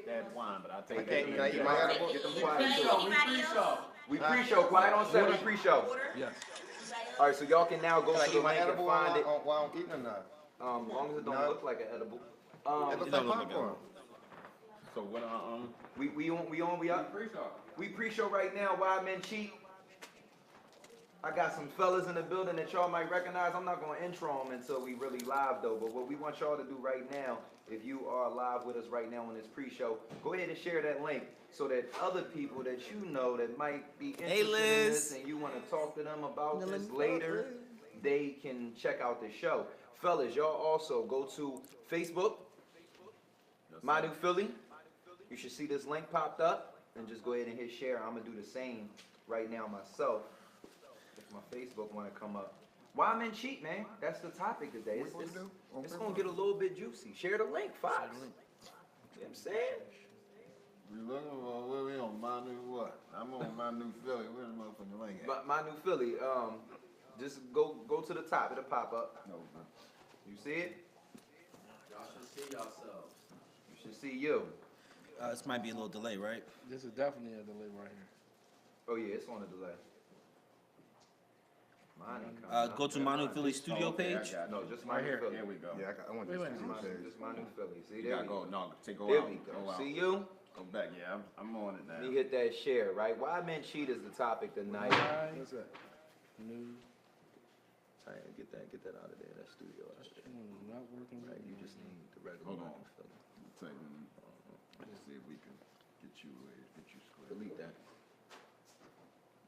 that wine, but I'll take Can that. I eat my edible? Get them quiet. We pre-show. We pre-show. Quiet on set. We pre-show. Yes. All right, so y'all can now go Can I to the eat my link and edible find it. while I'm eating or not? As long as it don't No. look like an edible. It looks like popcorn. So what? We up. We pre-show right now. Why Men Cheat. I got some fellas in the building that y'all might recognize. I'm not going to intro them until we really live though. But what we want y'all to do right now, if you are live with us right now on this pre-show, go ahead and share that link so that other people that you know that might be interested in this and you want to talk to them about this later, they can check out the show. Fellas, y'all also go to Facebook, MyNEWPhilly. You should see this link popped up and just go ahead and hit share. I'm going to do the same right now myself. If my Facebook want to come up. Why Men Cheat, man? That's the topic today. It's going to get a little bit juicy. Share the link, Fox. You know what I'm saying? We looking for where we on my new what? I'm on MyNEWPhilly. Where's the motherfucking link at? MyNEWPhilly. Just go to the top. It'll pop up. No, bro. You see it? Y'all should see yourselves. You should see you. This might be a little delay, right? This is definitely a delay right here. Oh yeah, it's on a delay. Mine ain't coming up. Go to MyNEWPhilly studio page. No, just Right here. MyNEWPhilly. There we go. Yeah, I want to Just MyNEWPhilly. See, You there gotta we go. go. No, take go There out. we go. Go out. See you? Go back. Yeah, I'm on it Let me now. hit that share, right? Why Men Cheat is the topic tonight. What's that? New. All right, get that out of there. That studio out of there. Not working Right, right. you just need the regular Hold on. MyNEWPhilly. Let's see if we can get you square. Delete that.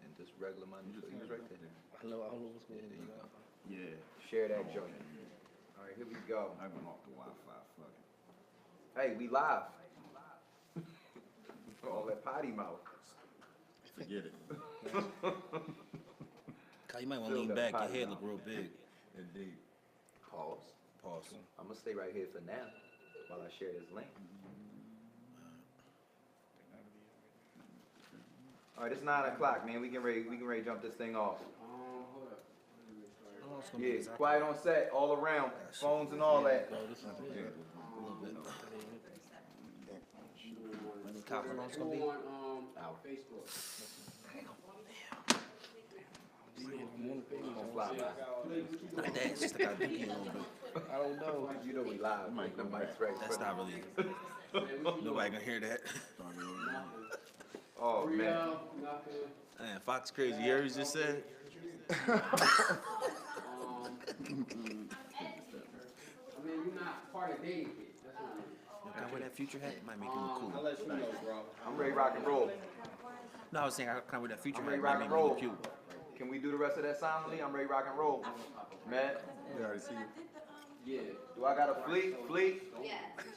And just regular MyNEWPhilly. He's right there. I know what's going There you go. on. Yeah. Share that joint. All right, here we go. I went off the Wi-Fi. Fuck it. Hey, we live. All that potty mouth. Forget it. You might want to Feel lean that back. Your potty head mouth. look real big. Indeed. Pause. Pause. I'm gonna stay right here for now while I share this link. All right, it's 9 o'clock, man. We can ready to jump this thing off. Hold up. Oh, it's gonna be Yeah, exactly- quiet on set, all around, phones and all that. Oh, this is it. a little bit. Who How long it's gonna be? on Facebook? Don't fly by. Like that, it's just like I do a little bit. I don't know. You know we live. Might The go mic's back. right. That's not really. Nobody gonna hear that. Oh man. Nothing. Man, Fox crazy. You heard what he just said? I mean, you're not part of Datequette. That's what it is. Can I wear that future hat? It might make it look I'll cool. let you know, bro. I'm ready to rock and roll. No, I was saying, can I wear that future I'm hat? ready It to might rock make and me roll. look cute. Can we do the rest of that silently? I'm ready to rock and roll. Man, Yeah, I already see you. Yeah. do I got a fleet? Fleet? Yes.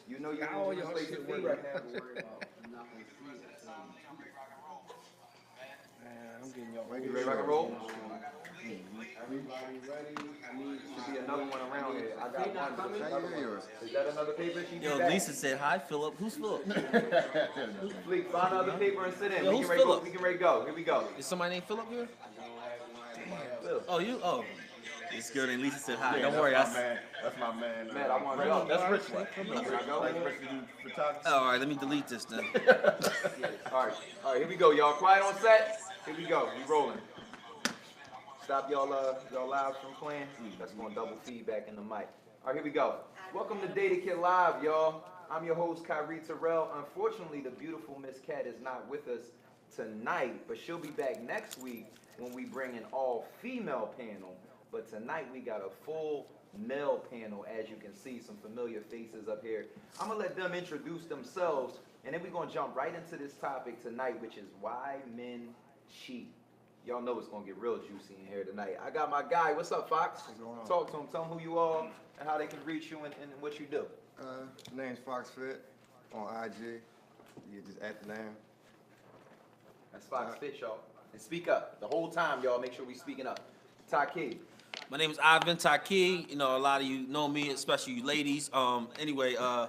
You know you All can y'all replace shit your feet work. right now. Don't worry about it. I'm not gonna see it. Man, I'm getting y'all You ready to rock and roll? Everybody ready? I need Should be another one around here. I got one. Can I hear yours? Is that another paper? She Yo, back. Lisa said, hi, Philip. Who's Philip? Fleet, find another paper and sit in. Yo, We who's can ready to go. Philip? We can ready to go. Here we go. Is somebody named Philip here? Phil. Oh, you? Oh. This girl named Lisa said hi. Yeah, Don't worry. that's my I man. That's my man. Man, I want to go. That's Rich. Can I go? Like Rich to do photography. Oh, all right, let me delete this then. All right, here we go, y'all. Quiet on set. Here we go. We rolling. Stop y'all lives from playing. That's going double feedback in the mic. All right, here we go. Welcome to Datequette Live, y'all. I'm your host, Kyrie Terrell. Unfortunately, the beautiful Miss Cat is not with us tonight, but she'll be back next week when we bring an all-female panel. But tonight we got a full male panel, as you can see, some familiar faces up here. I'm gonna let them introduce themselves, and then we're gonna jump right into this topic tonight, which is why men cheat. Y'all know it's gonna get real juicy in here tonight. I got my guy. What's up, Fox? What's going on? Talk to him. Tell him who you are and how they can reach you and what you do. Name's Fox Fit on IG. You just at the name. That's Fox Fit, y'all. And speak up the whole time, y'all. Make sure we speaking up. Taqiy. My name is Ivben Taqiy. You know, a lot of you know me, especially you ladies. Anyway, my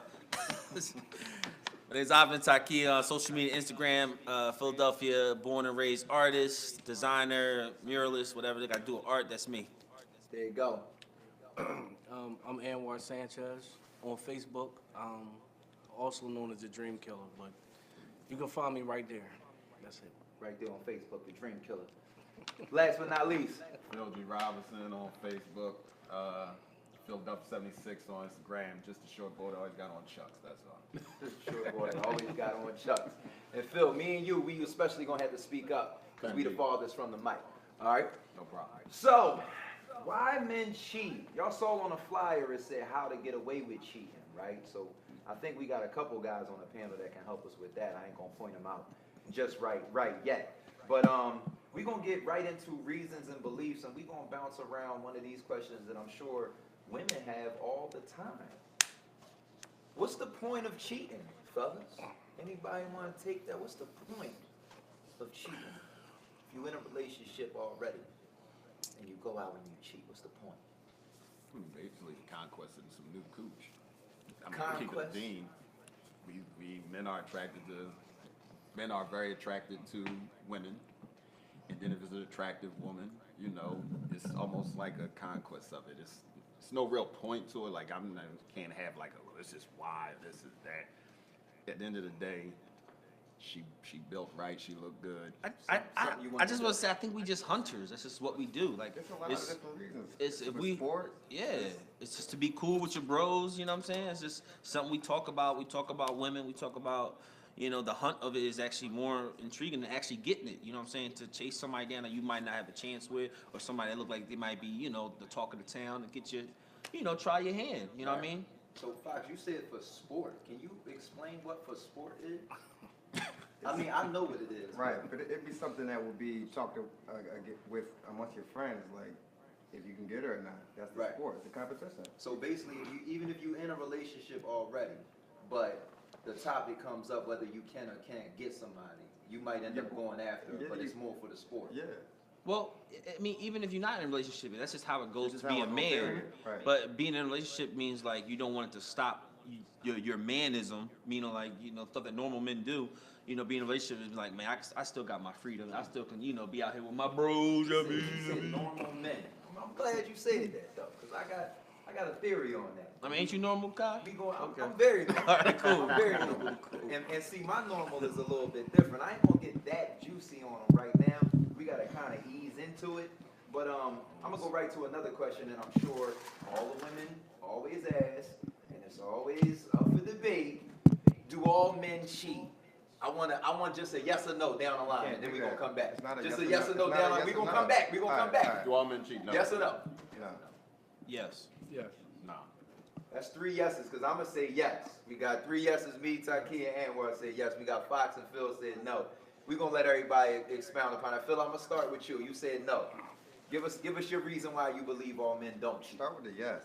name is Ivben Taqiy on social media, Instagram, Philadelphia, born and raised artist, designer, muralist, whatever they got to do with art, that's me. There you go. I'm Anwar Sanchez on Facebook. also known as the Dream Killer, but you can find me right there. That's it. Right there on Facebook, the Dream Killer. Last but not least, Phil G. Robinson on Facebook. Philadelphia 76 on Instagram. Just a short boy that always got on Chucks. That's all. sure boy, always got on Chucks. And Phil, me and you, we especially gonna have to speak up because we the farthest from the mic. All right. No problem. So, why men cheat? Y'all saw on a flyer it said how to get away with cheating, right? So I think we got a couple guys on the panel that can help us with that. I ain't gonna point them out just right yet. But we gonna get right into reasons and beliefs, and we gonna bounce around one of these questions that I'm sure women have all the time. What's the point of cheating, fellas? Anybody want to take that? What's the point of cheating? If you're in a relationship already and you go out and you cheat, what's the point? Basically, conquesting some new cooch. I mean, Conquest? keep it Dean. Men are very attracted to women. And then if it's an attractive woman, you know, it's almost like a conquest of it. It's no real point to it. Like, can't have like this is why, this is that. At the end of the day, she built right, she looked good. I just want to say, I think we just hunters. That's just what we do. Like, There's a lot of different reasons. it's if For we, sport, yeah, it's just to be cool with your bros. You know what I'm saying? It's just something we talk about. We talk about women. We talk about, you know, the hunt of it is actually more intriguing than actually getting it. You know what I'm saying? To chase somebody down that you might not have a chance with, or somebody that look like they might be, you know, the talk of the town, and get your, you know, try your hand. You know what I mean? So, Fox, you said for sport. Can you explain what for sport is? I mean, I know what it is. right, but it'd be something that would be talked with amongst your friends, like if you can get her or not. That's the Right. sport, it's a competition. So basically, even if you're in a relationship already, but the topic comes up whether you can or can't get somebody, you might end up going after her, Yeah, but you- it's more for the sport. Yeah. Well, I mean, even if you're not in a relationship, that's just how it goes It's to just be how a it goes, man. period. Right. But being in a relationship means like you don't want it to stop your manism, meaning like, you know, stuff that normal men do. You know, being in a relationship is like, man, I still got my freedom. I still can, you know, be out here with my bros. You said normal men. I'm glad you said that though, because I got a theory on that. I mean, ain't you normal, Kai? We going, Okay. I'm very normal. All right, cool. I'm very normal. And see, my normal is a little bit different. I ain't gonna get that juicy on them right now. We gotta kind of ease into it. But I'm gonna go right to another question that I'm sure all the women always ask, and it's always up for debate. Do all men cheat? I want just a yes or no down the line, and then we're gonna come back. It's not a Just yes a or yes no. or no It's not down a the line. yes We're or gonna no. come back. We're gonna All come right, back. Do all men cheat? No. Yes or no? No. Yes. Yes. No. That's 3 yeses, because I'm going to say yes. We got 3 yeses, me, Taqiy, and Anwar say yes. We got Fox and Phil said no. We're going to let everybody expound upon it. Phil, I'm going to start with you. You said no. Give us your reason why you believe all men don't cheat. Start with the yes.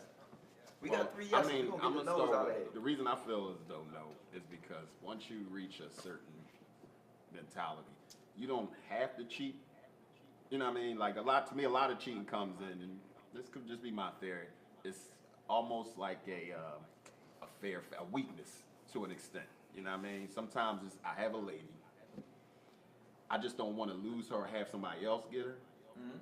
We got 3 yeses. We're going to get the nose out of here. The reason I feel as though no is because once you reach a certain mentality, you don't have to cheat. You know what I mean? Like a lot of cheating comes in, and this could just be my theory. It's almost like a weakness to an extent. You know what I mean? Sometimes I have a lady. I just don't want to lose her or have somebody else get her. Mm-hmm.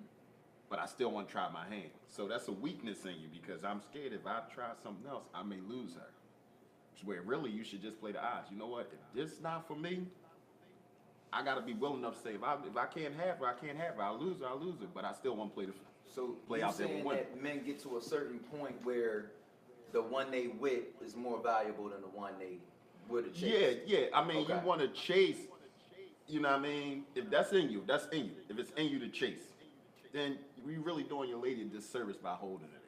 But I still want to try my hand. So that's a weakness in you because I'm scared if I try something else, I may lose her. Where really you should just play the odds. You know what? If this not for me, I got to be willing enough to say, if I can't have her, I can't have her. I'll lose her. But I still want to play You're out there saying with that men get to a certain point where the one they with is more valuable than the one they would have chased? Yeah. I mean, Okay. you want to chase, you know what I mean? If that's in you, that's in you. If it's in you to chase, then you really doing your lady a disservice by holding her there.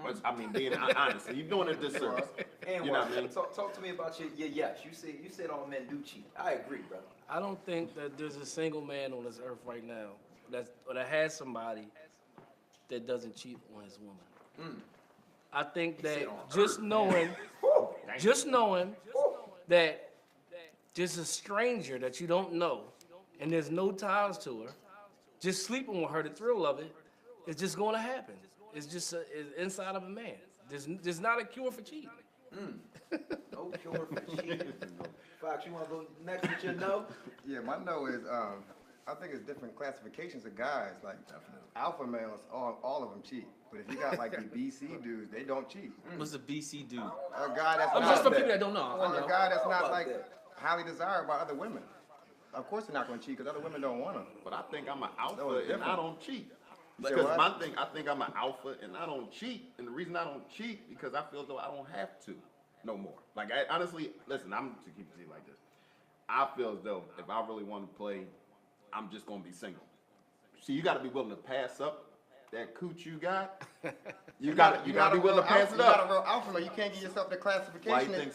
But, I mean, being honest, you're doing a disservice. And You know what I mean? talk to me about your yes. You said all men do cheat. I agree, brother. I don't think that there's a single man on this earth right now that has somebody that doesn't cheat on his woman. I think that said on just knowing that there's a stranger that you don't know and there's no ties to her, just sleeping with her, the thrill of it, is just going to happen. It's just it's inside of a man. There's not a cure for cheating. No cure for cheating. Fox, you want to go next with your no? Yeah, my no is I think it's different classifications of guys. Like alpha males, all of them cheat. But if you got like the BC dudes, they don't cheat. What's a BC dude? A guy that's I'm not just for people that don't know. Well, I know. a guy that's not about like that? highly desired by other women. Of course they're not going to cheat because other women don't want them. But I think I'm an That alpha was and I different. don't cheat. You said Because what? my thing, I think I'm an alpha and I don't cheat. And the reason I don't cheat because I feel as though I don't have to no more. Like honestly, listen, I'm to keep it like this. I feel as though if I really want to play, I'm just gonna be single. See, you got to be willing to pass up that cooch you got. You got to be willing to pass it You're not a up. real alpha male. You can't give yourself the classification.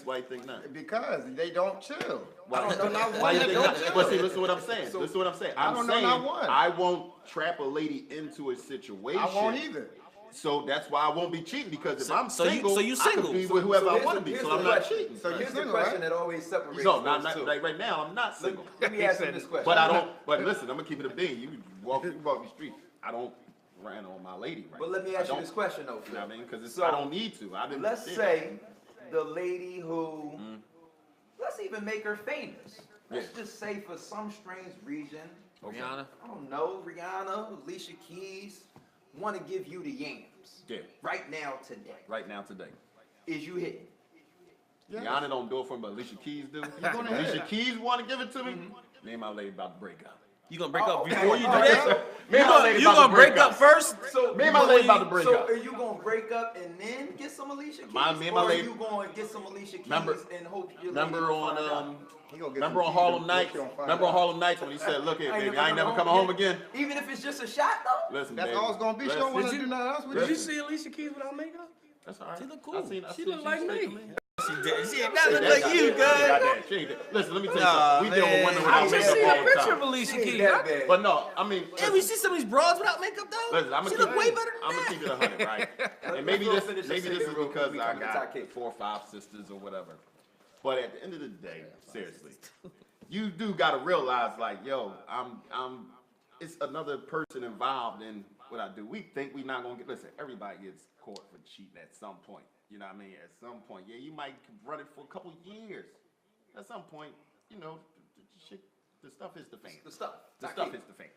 Why you think not? Because they don't chill. Why, I don't know not why one you that think don't not? chill. But see, listen to what I'm saying. Listen to what I'm saying. I I'm don't know saying not one. I won't trap a lady into a situation. I won't either. So that's why I won't be cheating because if I'm so you- single, so you I single. can be with whoever I here's want to the- be. here's So the I'm not question. cheating. So Here's the single, question right? that always separates No, those not two. like right now. I'm not single. Let me ask you this question. But I don't. But listen, I'm gonna keep it a bean. You walk the street. I don't ran on my lady. Right But let me now. ask I you don't. this question though, You know Phil. what I mean? Because So, I don't need to. I didn't. Let's yeah. say the lady who, let's even make her famous. Let's Yeah. just say for some strange reason, Rihanna. I don't know, Rihanna, Alicia Keys, want to give you the yams. Yeah. Right now, today. Right now, today. Is you hitting? Rihanna don't do it for me, but Alicia Keys do. gonna Alicia hit. Keys want to give it to me. Me and my lady about to break up. You gonna break up okay. before you do Okay. that? Me and my lady You about to gonna break break up first? So Me and my lady about to break so up. are you gonna break up and then get some Alicia Keys, Me and my or lady- are you gonna get some Alicia Keys Remember- and hope your lady Remember will on find out? He gonna get remember some on keys, Harlem don't- Nights? she don't find Remember on out. Harlem Nights when he said, "Look here, I ain't baby, never I ain't never coming home again." Even if it's just a shot though. Listen, That's baby. all it's gonna be. She don't want to Did you- do nothing else with Did you you. see Alicia Keys without makeup? That's all right. She look cool. I seen She look like me. She did. She ain't nothing That like got you, that. good. Got that. She ain't that. Listen, let me tell you Nah, something. We deal with man. women I without just makeup seen a all the picture of time. Alicia She ain't Keys. that bad. But no, I mean, Yeah, we see some of these broads without makeup though. listen, I'm she gonna look way better than I'm gonna that. keep it 100, right? And maybe Let's this, finish this maybe this is statement real quick. because We I come to got Datequette. 4 or 5 sisters or whatever. But at the end of the day, seriously, you do gotta realize, like, yo, it's another person involved in what I do. We think we not gonna get. Listen, everybody gets caught for cheating at some point. You know what I mean? At some point, yeah, you might run it for a couple years. At some point, you know, the stuff is the fan. The stuff. The stuff is the fan.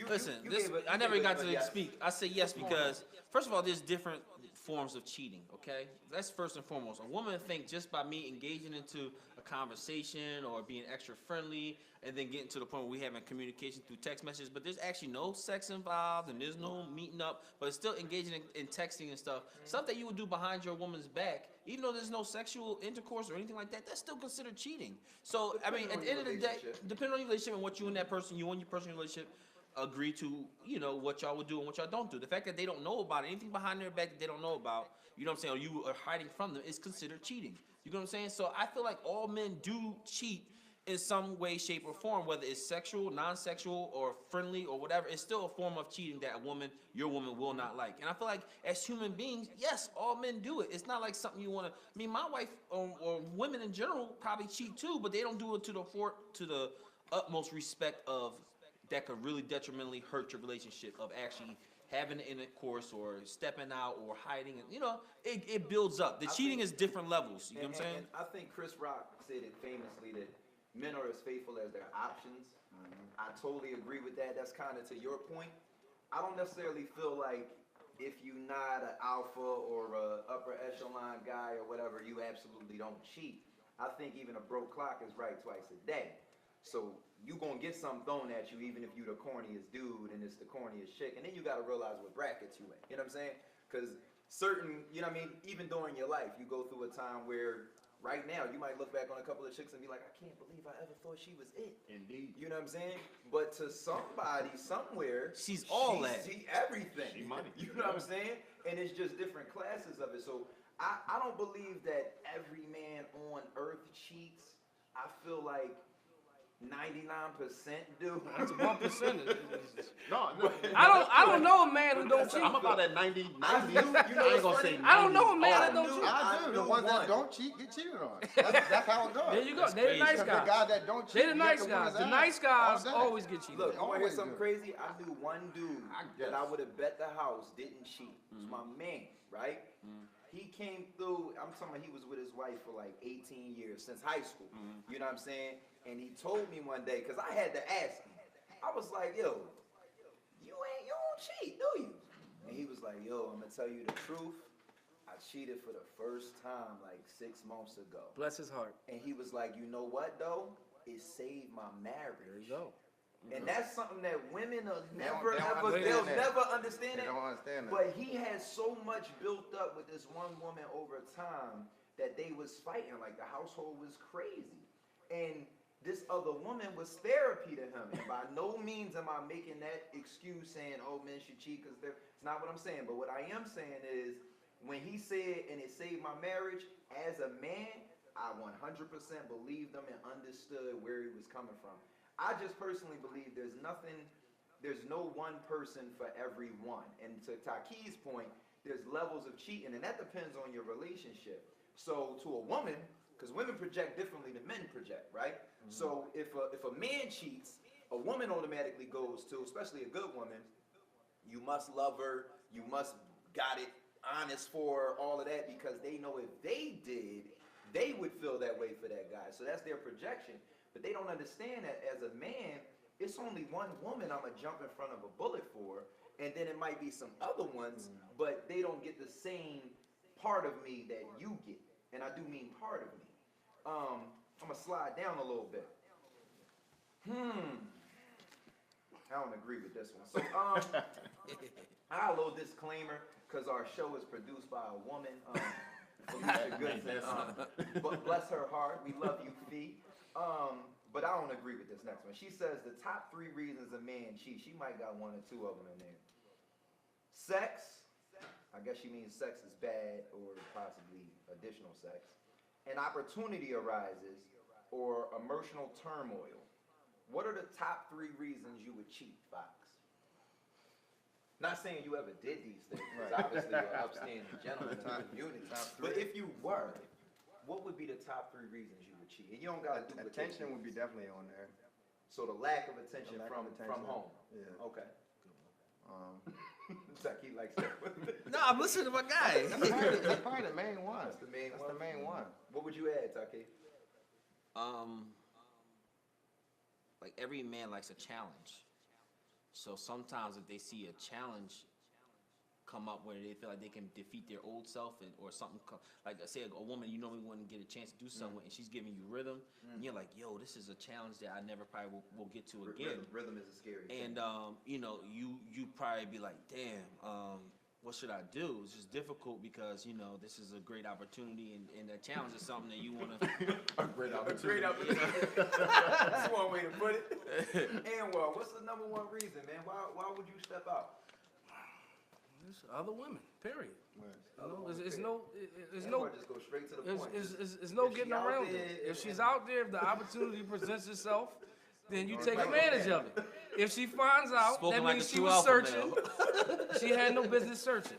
Listen, you this, gave it- I you never gave it got a to yes. speak. I say yes because, first of all, there's different forms of cheating, okay? That's first and foremost. A woman think just by me engaging into a conversation or being extra friendly and then getting to the point where we having communication through text messages, but there's actually no sex involved and there's no meeting up, but it's still engaging in texting and stuff. Stuff that you would do behind your woman's back, even though there's no sexual intercourse or anything like that, that's still considered cheating. So, I mean, Depending at on the end your of the day, relationship. depending on your relationship and what you and that person, you and your personal relationship, agree to, you know, what y'all would do and what y'all don't do. The fact that they don't know about it, anything behind their back that they don't know about, you know what I'm saying, or you are hiding from them, is considered cheating. You know what I'm saying? So I feel like all men do cheat in some way, shape, or form, whether it's sexual, non-sexual, or friendly, or whatever. It's still a form of cheating that a woman, your woman, will not like. And I feel like as human beings, yes, all men do it. It's not like something you want to. I mean, my wife or women in general probably cheat too, but they don't do it to the utmost respect of that could really detrimentally hurt your relationship of actually having an intercourse or stepping out or hiding. And, you know, it builds up. The cheating is different levels. You know what I'm saying? And I think Chris Rock said it famously that men are as faithful as their options. I totally agree with that. That's kind of to your point. I don't necessarily feel like if you're not an alpha or a upper echelon guy or whatever, you absolutely don't cheat. I think even a broke clock is right twice a day. So you gonna get something thrown at you even if you the corniest dude and it's the corniest chick. And then you gotta realize what brackets you in. You know what I'm saying? Because certain, you know what I mean, even during your life, you go through a time where right now you might look back on a couple of chicks and be like, I can't believe I ever thought she was it. Indeed. You know what I'm saying? But to somebody somewhere, She's all that. She everything. She money. You know what I'm saying? And it's just different classes of it. So I don't believe that every man on earth cheats. I feel like 99% do. That's 1%. No, I don't know a man who don't cheat. I'm about at 90. I knew- you know I ain't what's gonna funny? say 90. I don't know a man I that don't knew- cheat. I do. The knew ones one. that don't cheat get cheated on. That's how it goes. There you go. That's They're the crazy. nice Because the guys. guys that don't cheat, They're the you nice have to win guys. his The ass nice guys all day. always get cheated. Look, you want to hear Always something do. crazy? I knew one dude guess. that I would have bet the house didn't cheat. It was my man, right? He came through, I'm talking about he was with his wife for like 18 years, since high school. You know what I'm saying? And he told me one day, because I had to ask him, I was like, yo, you don't cheat, do you? And he was like, yo, I'm gonna tell you the truth. I cheated for the first time like 6 months ago. Bless his heart. And he was like, you know what though? It saved my marriage. There you go. And that's something that women will They never don't ever, understand they'll that. never understand They it. don't understand that. But he had so much built up with this one woman over time that they was fighting, like the household was crazy. And this other woman was therapy to him. And by no means am I making that excuse saying, oh, men should cheat, because it's not what I'm saying. But what I am saying is, when he said, and it saved my marriage, as a man, I 100% believed him and understood where he was coming from. I just personally believe there's no one person for every one. And to Taqi's point, there's levels of cheating, and that depends on your relationship. So to a woman, because women project differently than men project, right? So if a man cheats, a woman automatically goes to, especially a good woman, you must love her, you must got it honest for all of that, because they know if they did, they would feel that way for that guy. So that's their projection. But they don't understand that as a man, it's only one woman I'm gonna jump in front of a bullet for, and then it might be some other ones, but they don't get the same part of me that you get. And I do mean part of me. I'm gonna slide down a little bit. I don't agree with this one. So I have a little disclaimer, because our show is produced by a woman, Felicia Goodson. But bless her heart, we love you, Fee. But I don't agree with this next one. She says the top 3 reasons a man cheats. She might got 1 or 2 of them in there. Sex. I guess she means sex is bad, or possibly additional sex. An opportunity arises, or emotional turmoil. What are the top 3 reasons you would cheat, Fox? Not saying you ever did these things, because obviously you're an upstanding gentleman in the community. But if you were, what would be the top 3 reasons you would cheat? And you don't gotta do what they Attention do. would be definitely on there. So the lack of attention The lack from of attention. home. Yeah. Okay. Taqiy likes that one. No, I'm listening to my guy. That's probably the main one. That's the main That's one. the main one. What would you add, Taqiy? Like every man likes a challenge. So sometimes if they see a challenge come up where they feel like they can defeat their old self, or something, like I say, a woman you normally wouldn't get a chance to do something with, and she's giving you rhythm, and you're like, yo, this is a challenge that I never probably will get to again. Rhythm is a scary thing. And you know, you probably be like, damn, what should I do? It's just difficult because, you know, this is a great opportunity, and that challenge is something that you want to. A great opportunity. That's one way to put it. And well, what's the number 1 reason, man? Why would you step out? There's other women, period. You know, women, it's period. no, it's Anwar, no, just go straight to the point. it's no If she getting out around there, it. If she's and- out there, if the opportunity presents itself, then you take Right. advantage of it. If she finds out, Spoken that like means a she true was alpha searching. male. She had no business searching.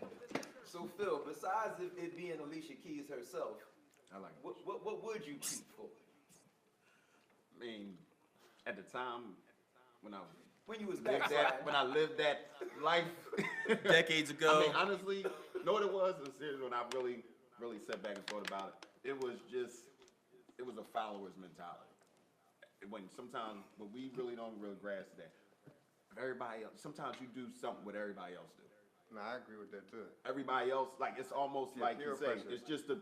So Phil, besides it being Alicia Keys herself, I like it. what would you cheat for? I mean, at the time when I When you was lived backsliding. that, when I lived that life, Decades I ago. mean, honestly, you know what it was? It was serious when I really sat back and thought about it. It was a follower's mentality. When we really don't grasp that. Everybody else, sometimes you do something what everybody else do. No, I agree with that too. Everybody else, like, it's almost Yeah, like you peer say, pressure.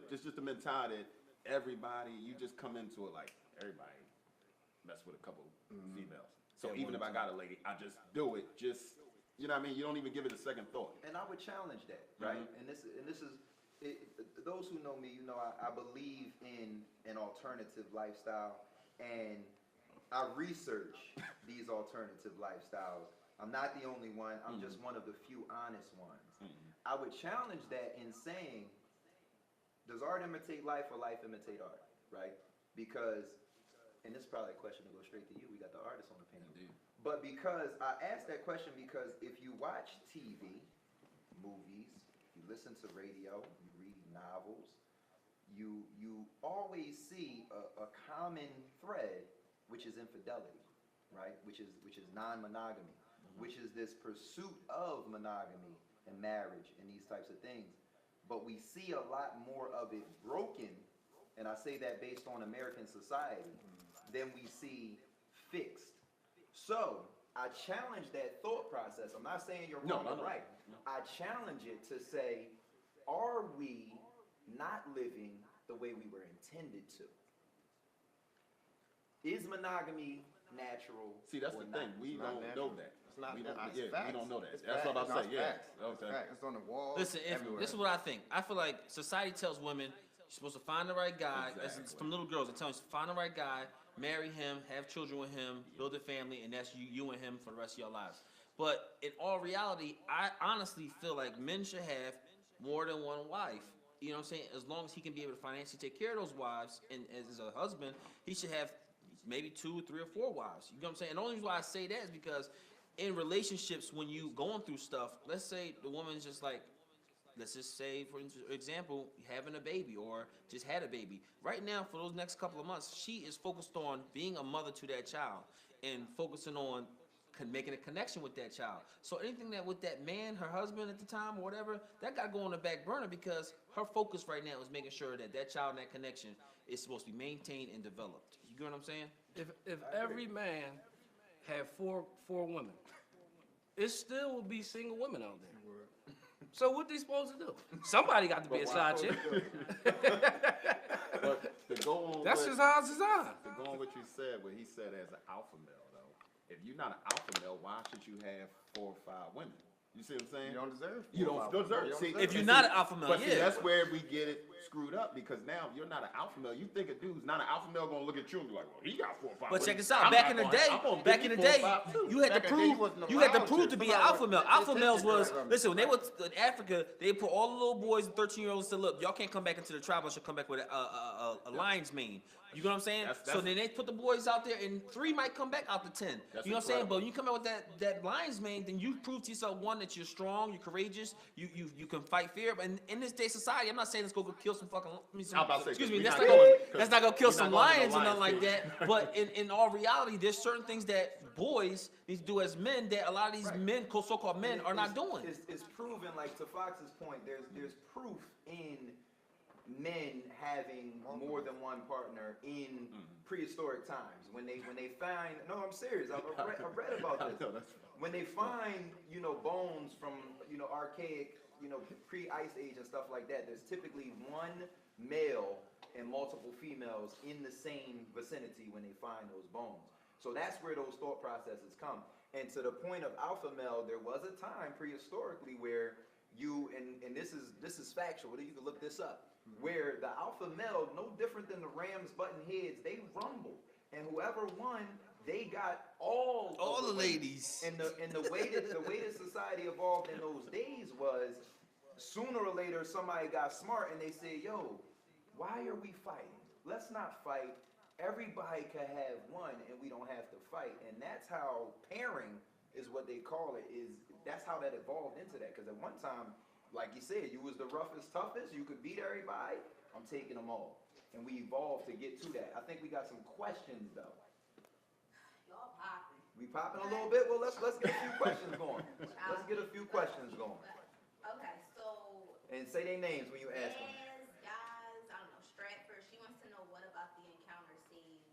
it's just a mentality that everybody, you just come into it like, everybody mess with a couple females. So Yeah, even one if I got a lady, I just do it, you know what I mean? You don't even give it a second thought. And I would challenge that, right? And this is those who know me, you know, I believe in an alternative lifestyle, and I research these alternative lifestyles. I'm not the only one. I'm just one of the few honest ones. I would challenge that in saying, does art imitate life or life imitate art, right? Because, and this is probably a question to go straight to you. We got the artist on the panel. Indeed. But because I asked that question because if you watch TV, movies, you listen to radio, you read novels, you always see a common thread, which is infidelity, right? Which is non-monogamy, which is this pursuit of monogamy and marriage and these types of things. But we see a lot more of it broken, and I say that based on American society, than we see fixed. So I challenge that thought process. I'm not saying you're No, wrong no, or no. right. I challenge it to say, are we not living the way we were intended to? Is monogamy natural? See, that's or the not? thing. We Not don't natural. know that. It's not. We don't, It's yeah, facts. we don't know that. It's That's facts. what I'm No, saying. it's Yeah. facts. It's Okay. facts. It's on the walls. Listen, everywhere. this is what I think. I feel like society tells women you're supposed to find the right guy. That's Exactly. from little girls. They tell you find the right guy, marry him, have children with him, build a family, and that's you and him for the rest of your lives. But in all reality, I honestly feel like men should have more than one wife. You know what I'm saying? As long as he can be able to financially take care of those wives, and as a husband, he should have maybe 2, 3, or 4 wives. You know what I'm saying? And the only reason why I say that is because in relationships, when you going through stuff, let's say the woman's just like, let's just say, for example, having a baby or just had a baby. Right now, for those next couple of months, she is focused on being a mother to that child and focusing on making a connection with that child. So anything that with that man, her husband at the time or whatever, that got to go on the back burner because her focus right now is making sure that that child and that connection is supposed to be maintained and developed. You get what I'm saying? If every man had four women, it still would be single women out there. So what they supposed to do? Somebody got to be a side chick. But to go on That's with, just how it's designed. to go on what you said, what he said as an alpha male, though. If you're not an alpha male, why should you have 4 or 5 women? You see what I'm saying? You don't deserve. You don't deserve. See, If you're not an alpha male, but see, yeah. that's where we get it screwed up because now you're not an alpha male. You think a dude's not an alpha male gonna look at you and be like, well, he got 4 or 5. But check women. this out. I'm Back not in the gonna- day, I'm gonna back give in the you 4 or day, 5 too. you had to Back in the day, you prove wasn't you had to allowed prove to. to be an Somebody alpha male. was- Alpha they males said was that. listen when they were in Africa, they put all the little boys and 13-year-olds said, look, y'all can't come back into the tribe. I should come back with a lion's mane. You know what I'm saying? That's- So then they put the boys out there, and 3 might come back out the 10. That's You know what I'm saying? incredible. But when you come out with that lion's mane, then you prove to yourself one that you're strong, you're courageous, you can fight fear. But in this day society, I'm not saying let's go kill some fucking. I'm about to say, Excuse 'cause me, we let's not not going- go. Let's not go kill we not some going to no lions or nothing lions like that. But in all reality, there's certain things that boys need to do as men that a lot of these Right. men, so-called men, are not doing. It's proven, like to Fox's point, there's proof in men having more than one partner in prehistoric times. When they find, no, I'm serious. I've read about this. No, that's- When they find, bones from, archaic, pre-ice age and stuff like that, there's typically one male and multiple females in the same vicinity when they find those bones. So that's where those thought processes come. And to the point of alpha male, there was a time prehistorically where and this is factual, you can look this up, where the alpha male, no different than the Rams button heads, they rumbled. And whoever won, they got all of the women. ladies. And the way that society evolved in those days was sooner or later somebody got smart and they said, yo, why are we fighting? Let's not fight. Everybody can have one and we don't have to fight. And that's how pairing is what they call it, that's how that evolved into that. Because at one time, like you said, you was the roughest, toughest, you could beat everybody, I'm taking them all. And we evolved to get to that. I think we got some questions though. Y'all popping. We popping a little bit? Well, let's get a few questions going. Let's get a few questions going. Okay, so And say their names when you ask them. Yaz, I don't know, Stratford, she wants to know what about the encounter saved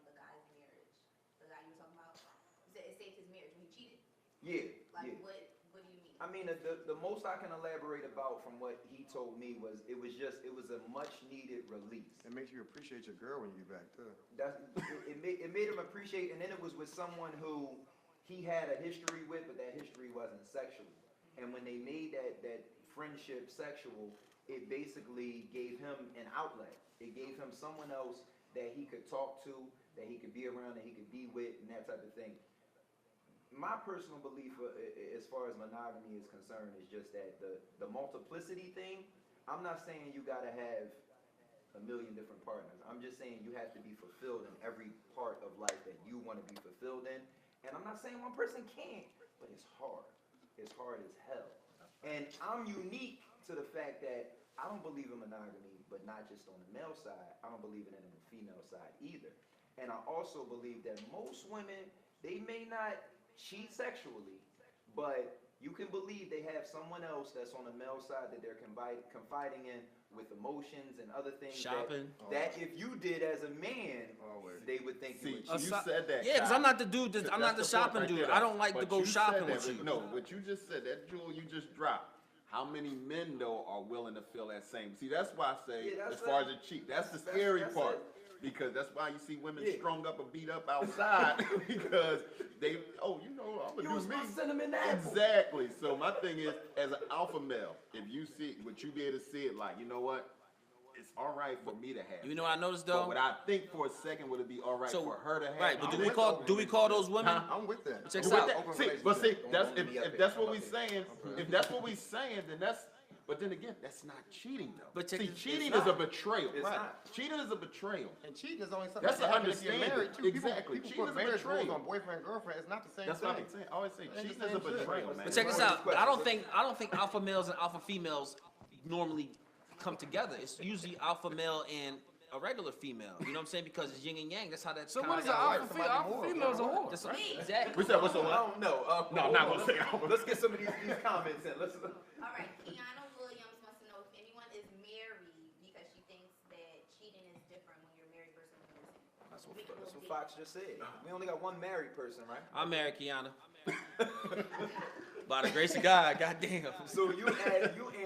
the guy's marriage. The guy you were talking about? You said it saved his marriage when he cheated. Yeah, Like yeah. what do you mean? I mean, the most I can elaborate about from what he told me was it was a much needed release. It makes you appreciate your girl when you get back too. It made him appreciate, and then it was with someone who he had a history with, but that history wasn't sexual. And when they made that friendship sexual, it basically gave him an outlet. It gave him someone else that he could talk to, that he could be around, that he could be with, and that type of thing. My personal belief as far as monogamy is concerned is just that the multiplicity thing, I'm not saying you gotta have a million different partners. I'm just saying you have to be fulfilled in every part of life that you want to be fulfilled in. And I'm not saying one person can't, but it's hard. It's hard as hell. And I'm unique to the fact that I don't believe in monogamy, but not just on the male side. I don't believe in it on the female side either. And I also believe that most women, they may not cheat sexually, but you can believe they have someone else that's on the male side that they're confiding in with emotions and other things Shopping. that if you did as a man, Always. they would think See, you would you cheat. said that. Yeah, because Kyle. I'm not the dude. I'm not the That's point shopping right dude. there, I don't like to but go you shopping said with that, you. No, what you just said, that jewel you just dropped. How many men though are willing to feel that same? See, that's why I say, Yeah, that's as far it. as the cheat, that's the scary that's part. it. Because that's why you see women Yeah. strung up or beat up outside because they, oh, you know, I'm You gonna was do me. my cinnamon apple. Exactly. So my thing is, as an alpha male, if you see, would you be able to see it like, you know what? It's all right for me to have. You know what I noticed But though? would I think for a second would it be all right So for her to have? right, but I'm do we with call that. those women? Huh? I'm with that. Check With this out. that- Open see, but see, relationship. that's Don't if, be up if here. that's what I'm we up here. saying, if that's what we saying, then that's. But then again, that's not cheating though. But check see, this- cheating it's is a not. betrayal. It's not. Cheating is a betrayal. And cheating is only something That's that an happens if you're understanding. married too. Exactly. People Cheating put is a marriage rules betrayal. on boyfriend and girlfriend. It's not the same That's thing. what I'm saying. I always say Ain't the cheating is a same shit. betrayal, man. But check this Right. out. I don't think alpha males and alpha females normally come together. It's usually alpha male and a regular female. You know what I'm saying? Because it's yin and yang. That's how that's. So kinda what is an how it alpha works. female? Alpha female's a whore. That's right? exactly. We said what's the I what? don't know. No, I'm not gonna say alpha. Let's get some of these comments in. Let's. All right, Kiana Williams wants to know if anyone is married because she thinks that cheating is different when you're married versus when you're single. That's what Fox just said. We only got one married person, right? I'm married, Kiana. By the grace of God, goddamn. So you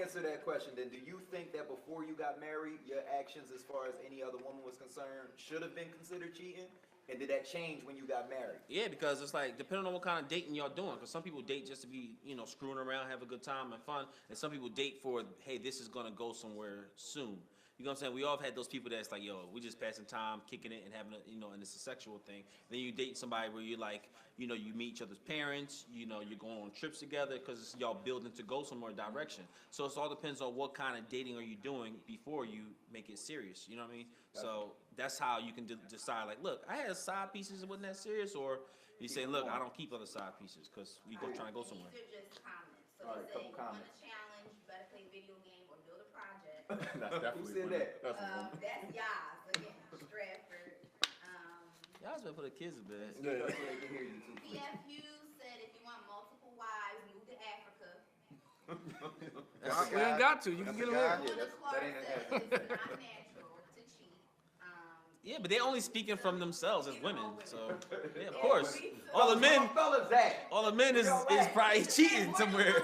answer that question. Then, do you think that before you got married, your actions as far as any other woman was concerned should have been considered cheating? And did that change when you got married? Yeah, because it's like depending on what kind of dating y'all doing. Because some people date just to be, screwing around, have a good time and fun, and some people date for, hey, this is gonna go somewhere soon. You know what I'm saying? We all have had those people that's like, yo, we just passing time, kicking it, and having a, and it's a sexual thing. Then you date somebody where you're like, you meet each other's parents, you're going on trips together because y'all building to go somewhere direction. So it all depends on what kind of dating are you doing before you make it serious. You know what I mean? So that's how you can decide. Like, look, I had side pieces, it wasn't that serious, or you say, look, I don't keep other side pieces because we go trying to go somewhere. These are just comments. So All they right, say, couple you want comments. a challenge, you better play a video game or build a project. That's definitely said women. that? That's a woman. That's Yas, again, Stratford. Y'all just put the kids to bed. Speak up so they can hear you too. please. PFU said if you want multiple wives, move to Africa. That's a We ain't guy. got to. You can That's get a them guy. here. Yeah, Mona that Clark ain't said an it's not natural to cheat. Yeah, but they only speaking from themselves as women. So yeah, of course. All the Where men, my fellas at? all the men is probably cheating somewhere.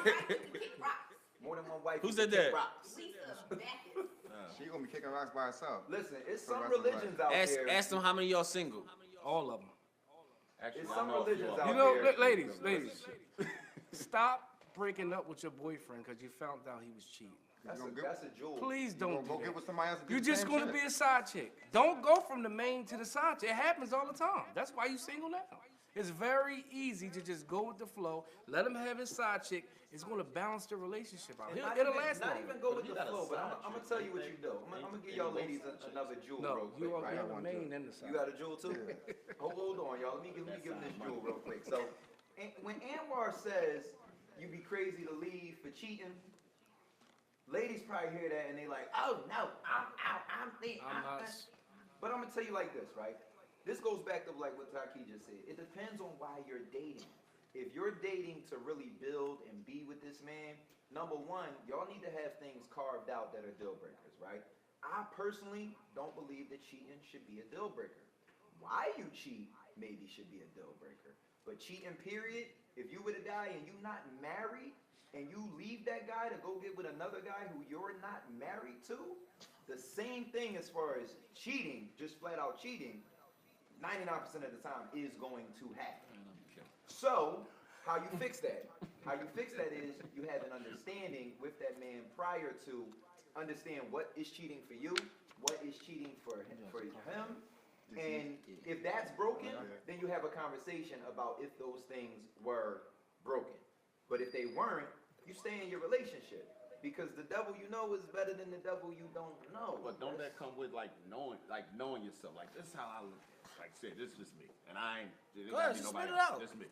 More than one wife. Who you said can kick that? rocks. Lisa Backus. She gonna be kicking rocks by herself. Listen, it's For the some rest of her religions out there. Ask them how many of y'all single. All of them. Actually, It's I some know a few religions of out You them. know, there. ladies, stop breaking up with your boyfriend because you found out he was cheating. That's gonna that's a jewel. Please You don't gonna go do get that. with somebody else and do You're the just same going to shit? be a side chick. Don't go from the main to the side chick. It happens all the time. That's why you single now. It's very easy to just go with the flow, let him have his side chick. It's going to balance the relationship out. And It'll last not longer. even go with you the got a flow, but side I'm gonna chick, tell you what they- you do. I'm gonna give y'all ladies another jewel No, real quick, you are right? the main and the side. You got a jewel too? Hold on, y'all. Let me give him this jewel real quick. So, when Anwar says you be crazy to leave for cheating, ladies probably hear that and they like, oh no, I'm out, I'm leaving. I'm not. But I'm gonna tell you like this, right? This goes back to like what Taqiy just said. It depends on why you're dating. If you're dating to really build and be with this man, number one, y'all need to have things carved out that are deal breakers, right? I personally don't believe that cheating should be a deal breaker. Why you cheat maybe should be a deal breaker. But cheating, period, if you were to die and you not married and you leave that guy to go get with another guy who you're not married to, the same thing as far as cheating, just flat out cheating, 99% of the time is going to happen. So, how you fix that? How you fix that is you have an understanding with that man prior to understand what is cheating for you, what is cheating for him, and if that's broken, then you have a conversation about if those things were broken. But if they weren't, you stay in your relationship because the devil you know is better than the devil you don't know. But don't that come with knowing yourself? Like this is how I look at it. Like I said, this is just me, and I ain't. It ain't Go gotta ahead, be just nobody spit it else. out. It's me.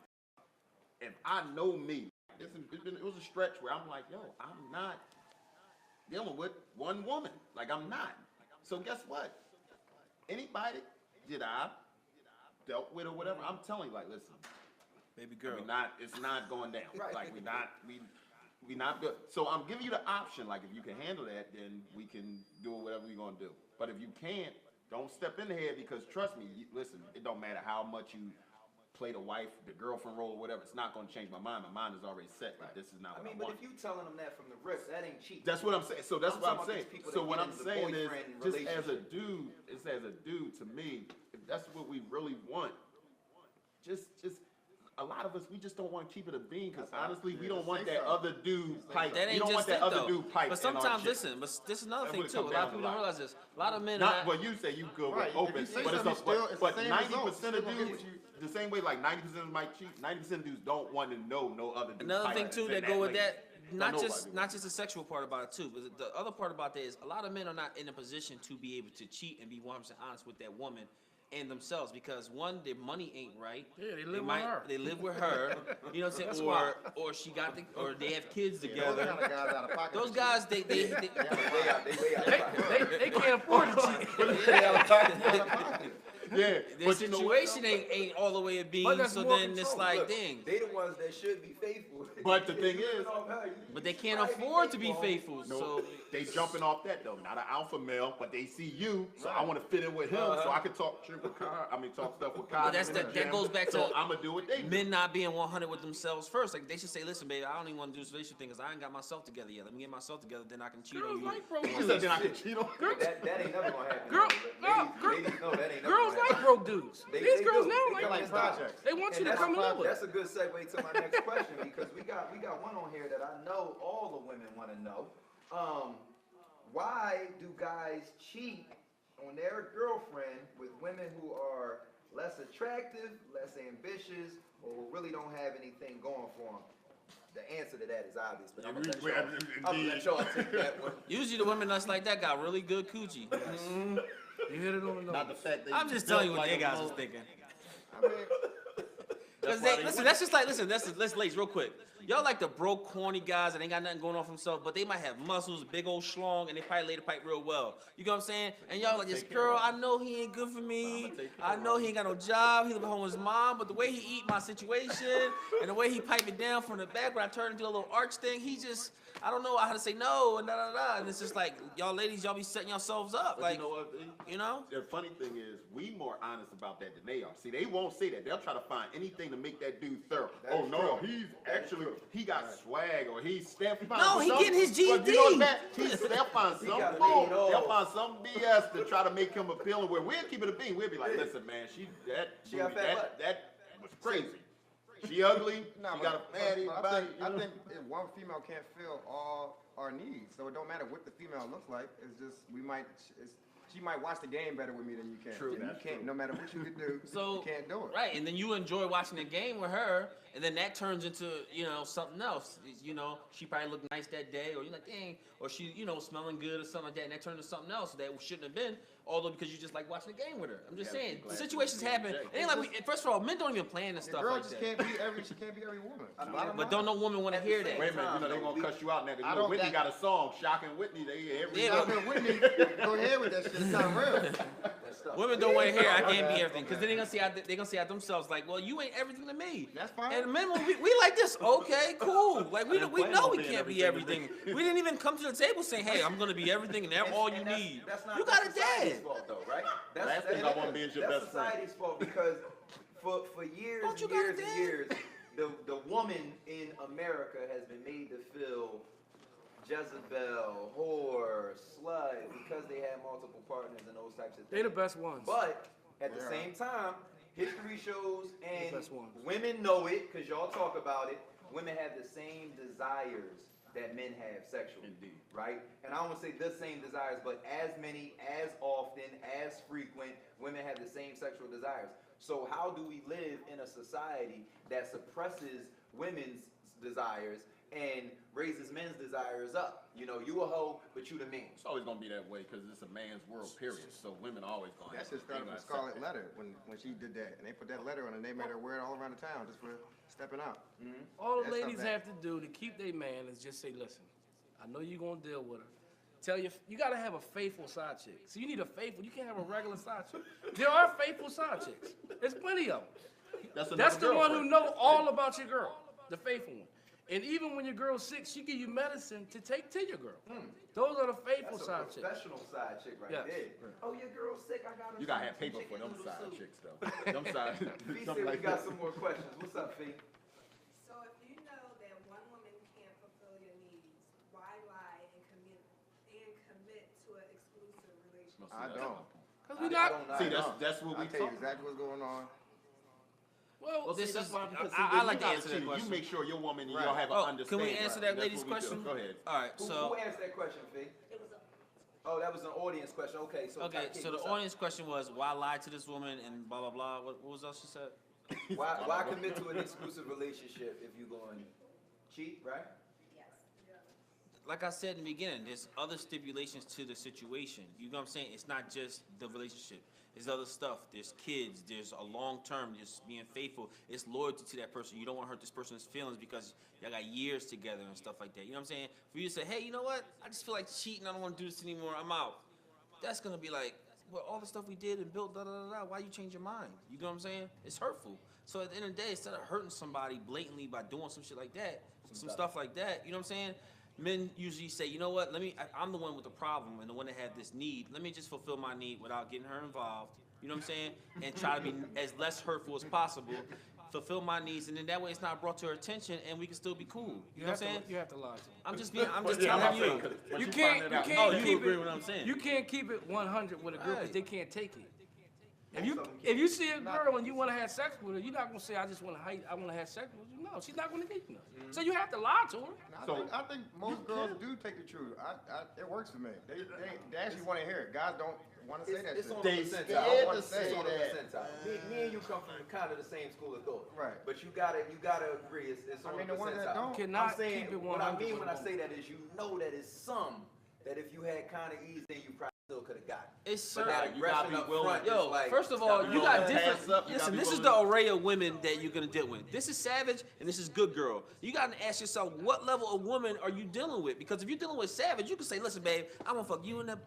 If I know me, it was a stretch where I'm like, yo, I'm not dealing with one woman. Like I'm not. So guess what? Anybody that I dealt with or whatever, I'm telling you, like, listen, Baby girl. it's not going down. Right. Like we not good. So I'm giving you the option. Like if you can handle that, then we can do whatever we're gonna do. But if you can't, Don't step in the head because trust me, listen, it don't matter how much you play the wife, the girlfriend role, or whatever. It's not going to change my mind. My mind is already set that this is not what I but want. if you telling them that from the rip, that ain't cheap. That's what I'm saying. So that's what I'm saying. So what I'm saying is, just as a relationship. dude, to me, if that's what we really want, just a lot of us, we just don't want to keep it a bean because honestly, we don't want that other dude pipe. That We ain't don't want just that it, other though. dude pipe. But in our sometimes, shit. listen, but this is another That's thing what it too. A comes lot down of people to a don't lot. realize this. A lot of men are Not not. well. You say you good Right, with if open, you say but it's something, still- it's the but same 90% result. of Still gonna dudes, get the same way like 90% might cheat. 90% of dudes don't want to know no other dude. Another pipe thing that's too in that go with lane. that, Don't know about not just the sexual part about it too, but the other part about that is a lot of men are not in a position to be able to cheat and be 100% honest with that woman and themselves because one, their money ain't right. Yeah, they live with her. They live with her. You know what I'm That's saying? why. Or she got or they have kids Those together. kind of guys out of pocket. Those guys, they They They can't afford to cheat. Yeah, their but you know what, situation ain't all the way a beam. But that's So more then it's control. like, Look, dang. they the ones that should be faithful. But the thing is, But they can't afford to be faithful. no, So they jumping off that though. Not an alpha male, but they see you, so I want to fit in with him, so I can talk shit with Kai. I mean, talk stuff with Kai. But that's that goes back so to I'm gonna do what they do. men not being 100 with themselves first. Like they should say, listen, baby, I don't even want to do this relationship thing because I ain't got myself together yet. Let me get myself together, then I can cheat Girls on you. like broke He said dudes. then I can cheat on. That ain't never gonna happen. Girl, Ladies know that ain't never Girls gonna like happen. broke dudes. These girls do. now They like like projects. They want you to And come and live with That's them. a good segue to my next question because we got one on here that I know all the women want to know. Why do guys cheat on their girlfriend with women who are less attractive, less ambitious, or who really don't have anything going for them? The answer to that is obvious, but I'm gonna let y'all take that one. Usually the women that's like that got really good coochie. You hit it on the nose. Not the fact that I'm just telling you what they guys was thinking. I mean, Because listen, that's just like let's ladies real quick. Y'all like the broke, corny guys that ain't got nothing going on for themselves, but they might have muscles, big old schlong, and they probably lay the pipe real well. You know what I'm saying? And y'all like this girl, I know he ain't good for me. I know he ain't got no job. He live at home with his mom, but the way he eat my situation and the way he pipe it down from the back when I turn into a little arch thing, he just I don't know how to say no and da da da. And it's just like y'all ladies, y'all be setting yourselves up. But Like you know what? you know? The funny thing is, we more honest about that than they are. See, they won't say that. They'll try to find anything to make that dude thorough. That is no, true. he's actually he got swag or he's Steph. No, he getting his But you know GED. what that? They'll find some got it bull. made off. They'll find some BS to try to make him appealing. Where we'll keep it a bean. We'll be like, listen, man, She got fat butt. that was crazy. She ugly. nah, She got a fatty body. I think if one female can't fill all our needs, so it don't matter what the female looks like. It's just she might watch the game better with me than you can. True, And you that's can't. true. No matter what you can do, So you can't do it. right, and then you enjoy watching the game with her, and then that turns into something else. She probably looked nice that day, or you're like, dang, or she smelling good or something like that, and that turned into something else that shouldn't have been. Although because you just like watching the game with her. I'm just Yeah, saying, glad situations you happen. check. It ain't like first of all, men don't even plan this The stuff girl like just that. can't be every woman. But don't no woman want to hear that. Wait a minute, they're gonna cuss you out now. 'Cause I you know don't- Whitney that- got a song, Shocking Whitney. They every Yeah, But Whitney, go ahead with that shit. It's not real. Women don't want to hear I can't be everything because then they're gonna say out themselves like, well, you ain't everything to me. That's fine. And men, we like this. Okay, cool. Like we didn't know plan we on being can't be everything to everything. We didn't even come to the table saying, hey, I'm gonna be everything and that's all you need. That's not You got a society's dad. fault though, right? Last thing I want to be is your That's best friend. society's fault because for years Don't you and got a years and dad? years, the woman in America has been made to feel Jezebel, whore, slut, because they have multiple partners and those types of They the things. best ones. But at the Yeah. same time, history shows, and best ones. women know it because y'all talk about it. Women have the same desires that men have sexually. Indeed. Right? And I don't want to say the same desires, but as many, as often, as frequent, women have the same sexual desires. So how do we live in a society that suppresses women's desires and raises men's desires up? You a hoe, but you the man. It's always gonna be that way because it's a man's world, period. So women are always gonna. That shit started from accept Scarlet that. Letter when she did that, and they put that letter on, and they made her wear it all around the town just for stepping out. All the That's ladies something. have to do to keep their man is just say, listen, I know you're gonna deal with her. You gotta have a faithful side chick. So you need a faithful, you can't have a regular side chick. There are faithful side chicks. There's plenty of them. That's another the one who girlfriend. know all about your girl, the faithful one. And even when your girl's sick, she give you medicine to take to your girl. Those are the faithful That's a side chicks. professional side chick right Yes. there. Oh, your girl's sick. I got her. You gotta some have paper for chicken them noodle side soup. chicks though. Them side. Fee something said we like got that. some more questions. What's up, Fee? So if you know that one woman can't fulfill your needs, why lie and commit to an exclusive relationship? I don't. Cause we not. See, that's what I'll we tell you talk. exactly what's going on. Well, Well, See, this that's is. why because I like to you answer that gotta cheat. question. You make sure your woman and Right. y'all have an Oh, can understanding. we answer That's that lady's what we do. question? Go ahead. All right, Who so answered that question, Fee? It was a Oh, that was an audience question. Okay, so okay, Taqiy, so the what's up? audience question was why lie to this woman and blah blah blah. What was else she said? Why commit to an exclusive relationship if you going cheat, right? yes. Like I said in the beginning, there's other stipulations to the situation. You know what I'm saying? It's not just the relationship. There's other stuff. There's kids. There's a long term. There's being faithful. It's loyalty to that person. You don't want to hurt this person's feelings because y'all got years together and stuff like that. You know what I'm saying? For you to say, hey, you know what? I just feel like cheating. I don't want to do this anymore. I'm out. That's gonna be like, well, all the stuff we did and built, da da da da. Why you change your mind? You know what I'm saying? It's hurtful. So at the end of the day, instead of hurting somebody blatantly by doing some shit like that, some stuff like that, you know what I'm saying? Men usually say, you know what? I'm the one with the problem and the one that had this need. Let me just fulfill my need without getting her involved. You know what I'm saying? And try to be as less hurtful as possible. Fulfill my needs, and then that way it's not brought to her attention, and we can still be cool. You know what I'm saying? You have to lie to them. I'm just telling you. You can't Oh, you keep agree it. with what I'm saying? You can't keep it 100 with a girl because Right. they can't take it. If you see a girl and you want to have sex with her, you're not gonna say I just want to have sex with you. No, she's not gonna give you nothing. So you have to lie to her. I think most girls do take the truth. It works for me. They actually want to hear it. Guys don't want to say that It's shit. on They the scared percentile. to say It's on the that. percentile. Me and you come from kind of the same school of thought. Right. But you gotta agree. It's on I mean, the the ones that percentile. don't- Cannot I'm saying, keep it 100 what I mean with when a I say that is you know that it's some that if you had kind of ease, then you probably still could have got. It's But certain. that you gotta aggression be up willing. front is Yo, like, first of all, gotta be you got willing to different. pass up, you Listen, gotta be this is willing the array of women that you're gonna deal with. This is savage and this is good girl. You gotta ask yourself, what level of woman are you dealing with? Because if you're dealing with savage, you can say, listen, babe, I'm gonna fuck you in the.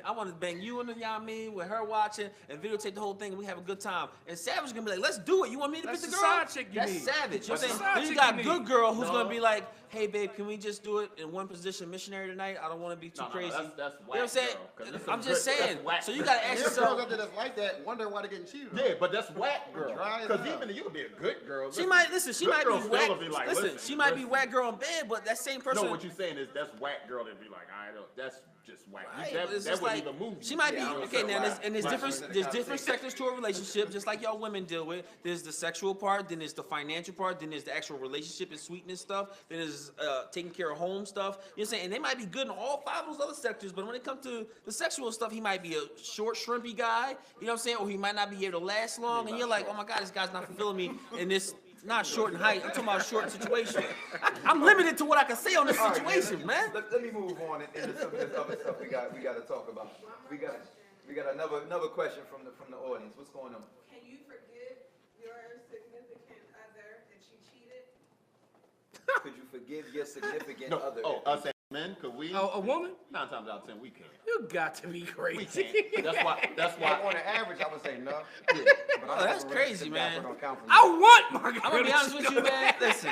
I want to bang you in the, you know what I mean, with her watching and videotape the whole thing, and we have a good time. And savage is gonna be like, let's do it. You want me to That's pick the the girl? side chick you That's need. savage. You know what I'm That's the saying? side Then you chick got you good need. girl who's gonna be like, hey, babe, can we just do it in one position, missionary tonight? I don't want to be too crazy. That's you know whack, what I'm saying? girl, 'cause it's I'm some just good- saying. that's whack. So you gotta ask There's girls yourself. out there that's like that, wonder why they getting cheated on. Yeah, but that's whack girl. Dry as Because hell. even you could be a good girl. She might listen. She good might girl be still whack. will be like, listen, she might be whack girl in bed, but that same person. No, what you're saying is that's whack girl that be like, I don't. That's just whack. Right, That, but it's that just wouldn't like, even move you. she might Yeah, I be don't okay know now. why. There's Why different she's in the there's different conversation. sectors to a relationship, just like y'all women deal with. There's the sexual part, then there's the financial part, then there's the actual relationship and sweetness stuff, then there's taking care of home stuff. You know what I'm saying? And they might be good in all five of those other sectors, but when it comes to the sexual stuff, he might be a short, shrimpy guy. You know what I'm saying? Or he might not be able to last long, and you're like, oh my God, this guy's not fulfilling me in this. Not short in height. I'm talking about short situation. I'm limited to what I can say on this All right, situation, man. Let me move on into some of this other stuff we got to talk about. We got another question from the audience. What's going on? Can you forgive your significant other if she cheated? Could you forgive your significant No, other? us as men, could we? A woman? 9 times out of 10, we can't. You got to be We crazy. can't. That's why. On the average, I would say no. Oh, that's crazy, man. I want my girl. I'm gonna be to honest with you, man. Listen.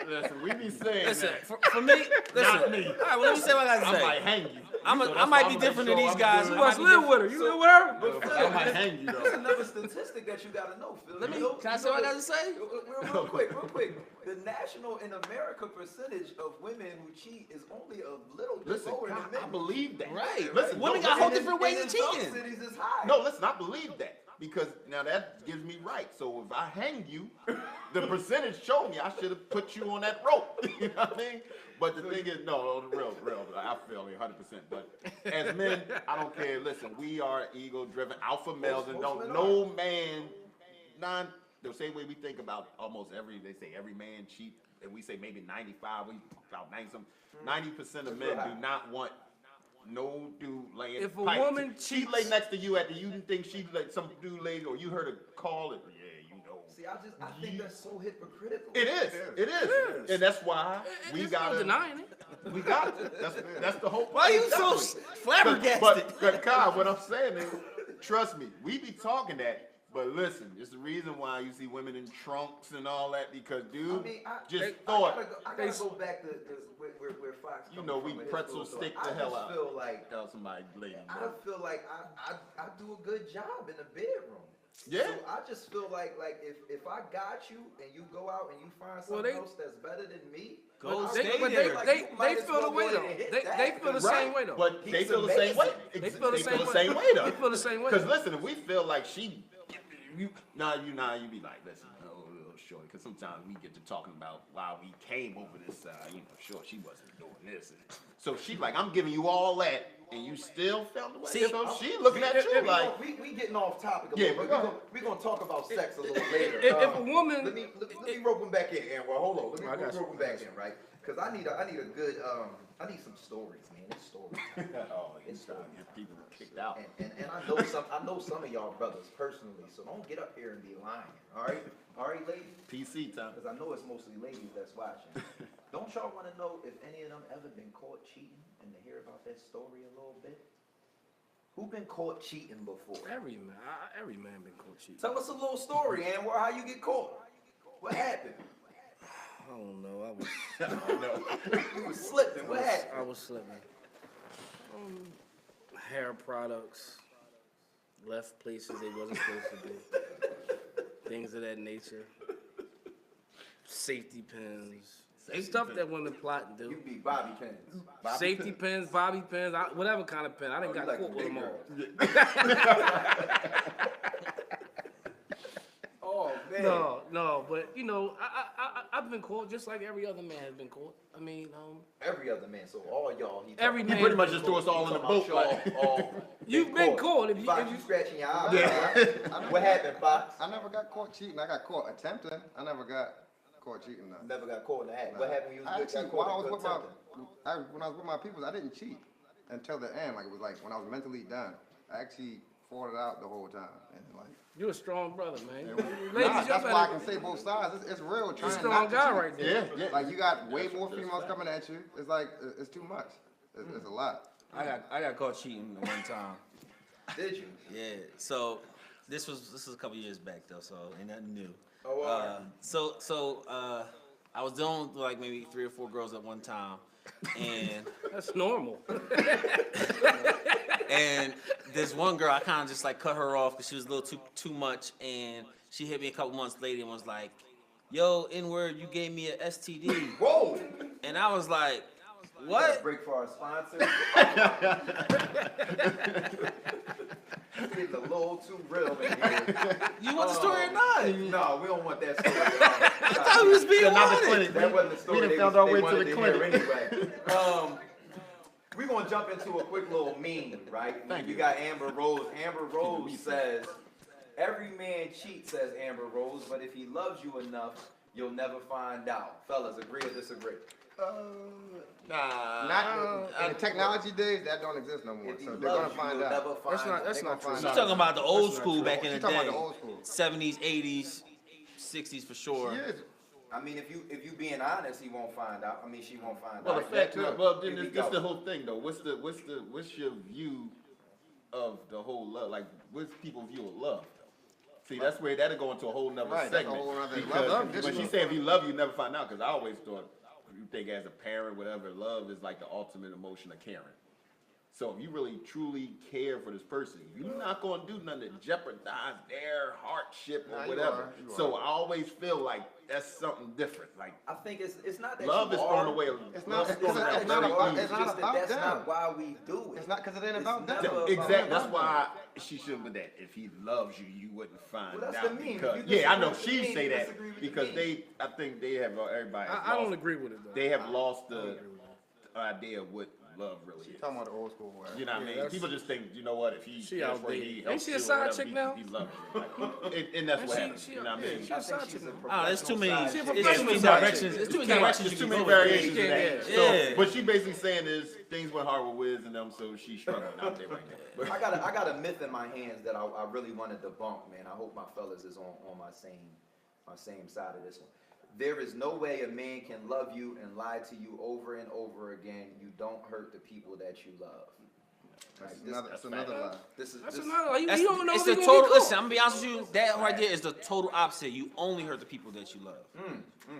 Listen, we be saying Listen, that. for me, listen. Not me. All right, well, let me say what I gotta I say. might hang you. I So that's might why be I'ma different make than sure these I'm guys. good. You must live with her. You live with her? I might hang you There's though. another statistic that you got to know, Phil. Let me. You know- Can I you say know what I the- gotta say? Real quick. The national in America percentage of women who cheat is only a little bit Listen, lower than God, men. I believe that. Right. Listen, Women no, got whole listen, different ways And of in some cheating. cities it's high. No, listen, I believe that. Because now that gives me right. So if I hang you, the percentage showed me I should have put you on that rope. You know what I mean? But the thing is, no, real, I feel it 100%. But as men, I don't care. Listen, we are ego-driven alpha males, and Most men no man, the same way we think about they say every man cheat, and we say maybe 95, we about 90-something. 90% of men do not want no dude laying. If a pipe. woman she cheats- lay next to you you think she like some dude lady, or you heard her call it, you know. See, I think that's so hypocritical. It is, and that's why we There's no gotta. denying it. We got it. That's the whole. Why are you so flabbergasted? But Kai, what I'm saying is, trust me, we be talking that, But listen, it's the reason why you see women in trunks and all that because, dude, I mean, I gotta go back to where Fox. You know, we from with his pretzel story. stick the hell out. I just feel like Somebody lady. I feel like I do a good job in the bedroom. Yeah. So I just feel like if I got you and you go out and you find Well, something else that's better than me, Go I stay feel there. like they you might as feel well the way go though. ahead and hit They that, feel the 'cause same way though. But they He's feel the same way. amazing. They feel the same way. though. They feel the same way. Because listen, if we feel like she, you be like, listen, oh, little shorty. Because sometimes we get to talking about why we came over this side. Sure, she wasn't doing this. So she like, I'm giving you all that, and you still felt the way. See, so she looking at you like, we getting off topic a Yeah, little bit. but We're gonna talk about sex a little later. If a woman, Let me rope him back in, Anwar. Hold on. I got you. Rope him back in, right? Because I need a good I need some stories, man. It's story time. oh, it's trying to get people kicked out. And I know some of y'all brothers personally, so don't get up here and be lying. All right, ladies. PC time. Because I know it's mostly ladies that's watching. Don't y'all want to know if any of them ever been caught cheating and to hear about that story a little bit? Who been caught cheating before? every man been caught cheating. Tell us a little story, Anwar, how you get caught. What happened? I don't know. I was You was slipping. What happened? I was slipping. Hair products left places they wasn't supposed to be. Things of that nature. Safety pins. Stuff that women plot and You do. be Bobby pins. Safety pins, bobby pins, whatever kind of pin. I didn't you got like caught the with them big all. Oh man. No, but I've been caught just like every other man has been caught. I mean, Every other man. So all y'all. Every You man pretty much been just threw us all in the boat. Like, You've been caught. If Fox, you you scratching your eye. Yeah. What happened, Fox? I never got caught cheating. I got caught attempting. I never got caught cheating though. Never got caught in the act. What happened when you I was actually, got when I caught was with attempting? when I was with my people, I didn't cheat until the end. Like it was like when I was mentally done. I actually fought it out the whole time, and like. you're a strong brother, man. Nah, Ladies, that's why I can say both sides. It's real. You're a Trying strong not to guy cheat. right there. yeah. Like you got way more females coming at you. It's like it's too much. It's a lot. I got caught cheating one time. Did you? Yeah. So this was a couple years back though, so ain't nothing new. Oh, wow. So I was dealing with like maybe 3 or 4 girls at one time, and That's normal. and this one girl I kind of just like cut her off because she was a little too much, and she hit me a couple months later and was like, "Yo, N-word, you gave me a STD," Whoa! and I was like, Let's "What?" break for our sponsor. It's getting a little too real in here. You want the story or not? No, we don't want that story. I thought we was being Not the honest. clinic. That wasn't the story We done they, found was, our they way to wanted the to hear clinic. anyway. We're going to jump into a quick little meme, right? Thank you you. got Amber Rose. Amber Rose says, every man cheats, says Amber Rose, but if he loves you enough, you'll never find out. Fellas, agree or disagree? Nah. Not in the technology days, that don't exist no more. If he So they're gonna loves you, find you'll out. never find That's not- that's They not gonna true. find She's out. talking about the old That's not school true. back in the She's talking about day, the old school. 70s, 80s, 60s for sure. She is. I mean, if you being honest, he won't find out. I mean, she won't find Well, the out. fact, too. well, then Here we this the go. whole thing though. What's your view of the whole love? Like, what's people's view of love? See, that's where that'll go into a whole nother Right, that's a segment. whole nother Because love when conditional. she said if you love you never find out, because I always thought you think as a parent, whatever, love is like the ultimate emotion of caring. So if you really truly care for this person, you're not gonna do nothing to jeopardize their hardship or Nah, you whatever. are, you So I always feel like that's something different. Like I think it's not that love you is are. thrown away. It's love not- is thrown it's away not very about- easy. it's not just that about that's them. not why we do it. It's not because it ain't It's about them. never about Exactly. That's them. why she shouldn't with that. If he loves you, you wouldn't find Well, that's out. the meme. Because, If you yeah, I know disagree with she the say meme, that disagree with the because meme. I think they have everybody. Has I don't lost- agree with it though. They have lost I don't the agree with it. idea of what love really is. Talking about the old school way. You know what I mean? that's- People just think, you know what, if he She cares for you, outdated. he Ain't helps she a you or side whatever, chick he- now? He loves you. and that's And what she- happens. she- You know what I yeah, mean? she- I think she's a Oh, there's too many. professional She's a side. There's too many professional directions. side There's too many There's directions. too you many can go with. variations of that. Yeah. So, Yeah. what she basically saying is things went hard with Wiz and them, so she's struggling out there right now. But I got a myth in my hands that I really want to debunk, man. I hope my fellas is on my same side of this one. There is no way a man can love you and lie to you over and over again. You don't hurt the people that you love. That's another lie. This is That's this, another. You That's, don't know it's if the you total. gonna be Listen, caught. I'm gonna be honest with you. That right there is the total opposite. You only hurt the people that you love.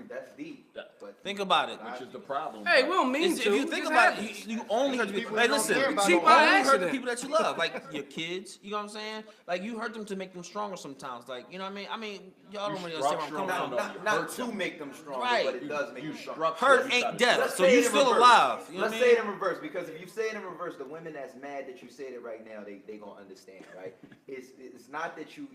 that's deep. But Think about it. Which is the problem. Hey, we don't mean If to. you It think just about happens. it, you only hurt the people. People Like, don't listen, care you about only no one. hurt the accident. people that you love, like your kids. You know what I'm saying? Like you hurt them to make them stronger sometimes. Like you know what I mean? Y'all don't really understand where I'm coming from. not to make them stronger, Right. but it does make you stronger. Hurt ain't death, Let's so say you it in still reverse. alive. You know Let's what I say mean? it in reverse, because if you say it in reverse, the women that's mad that you said it right now, they gonna understand, right? It's not that you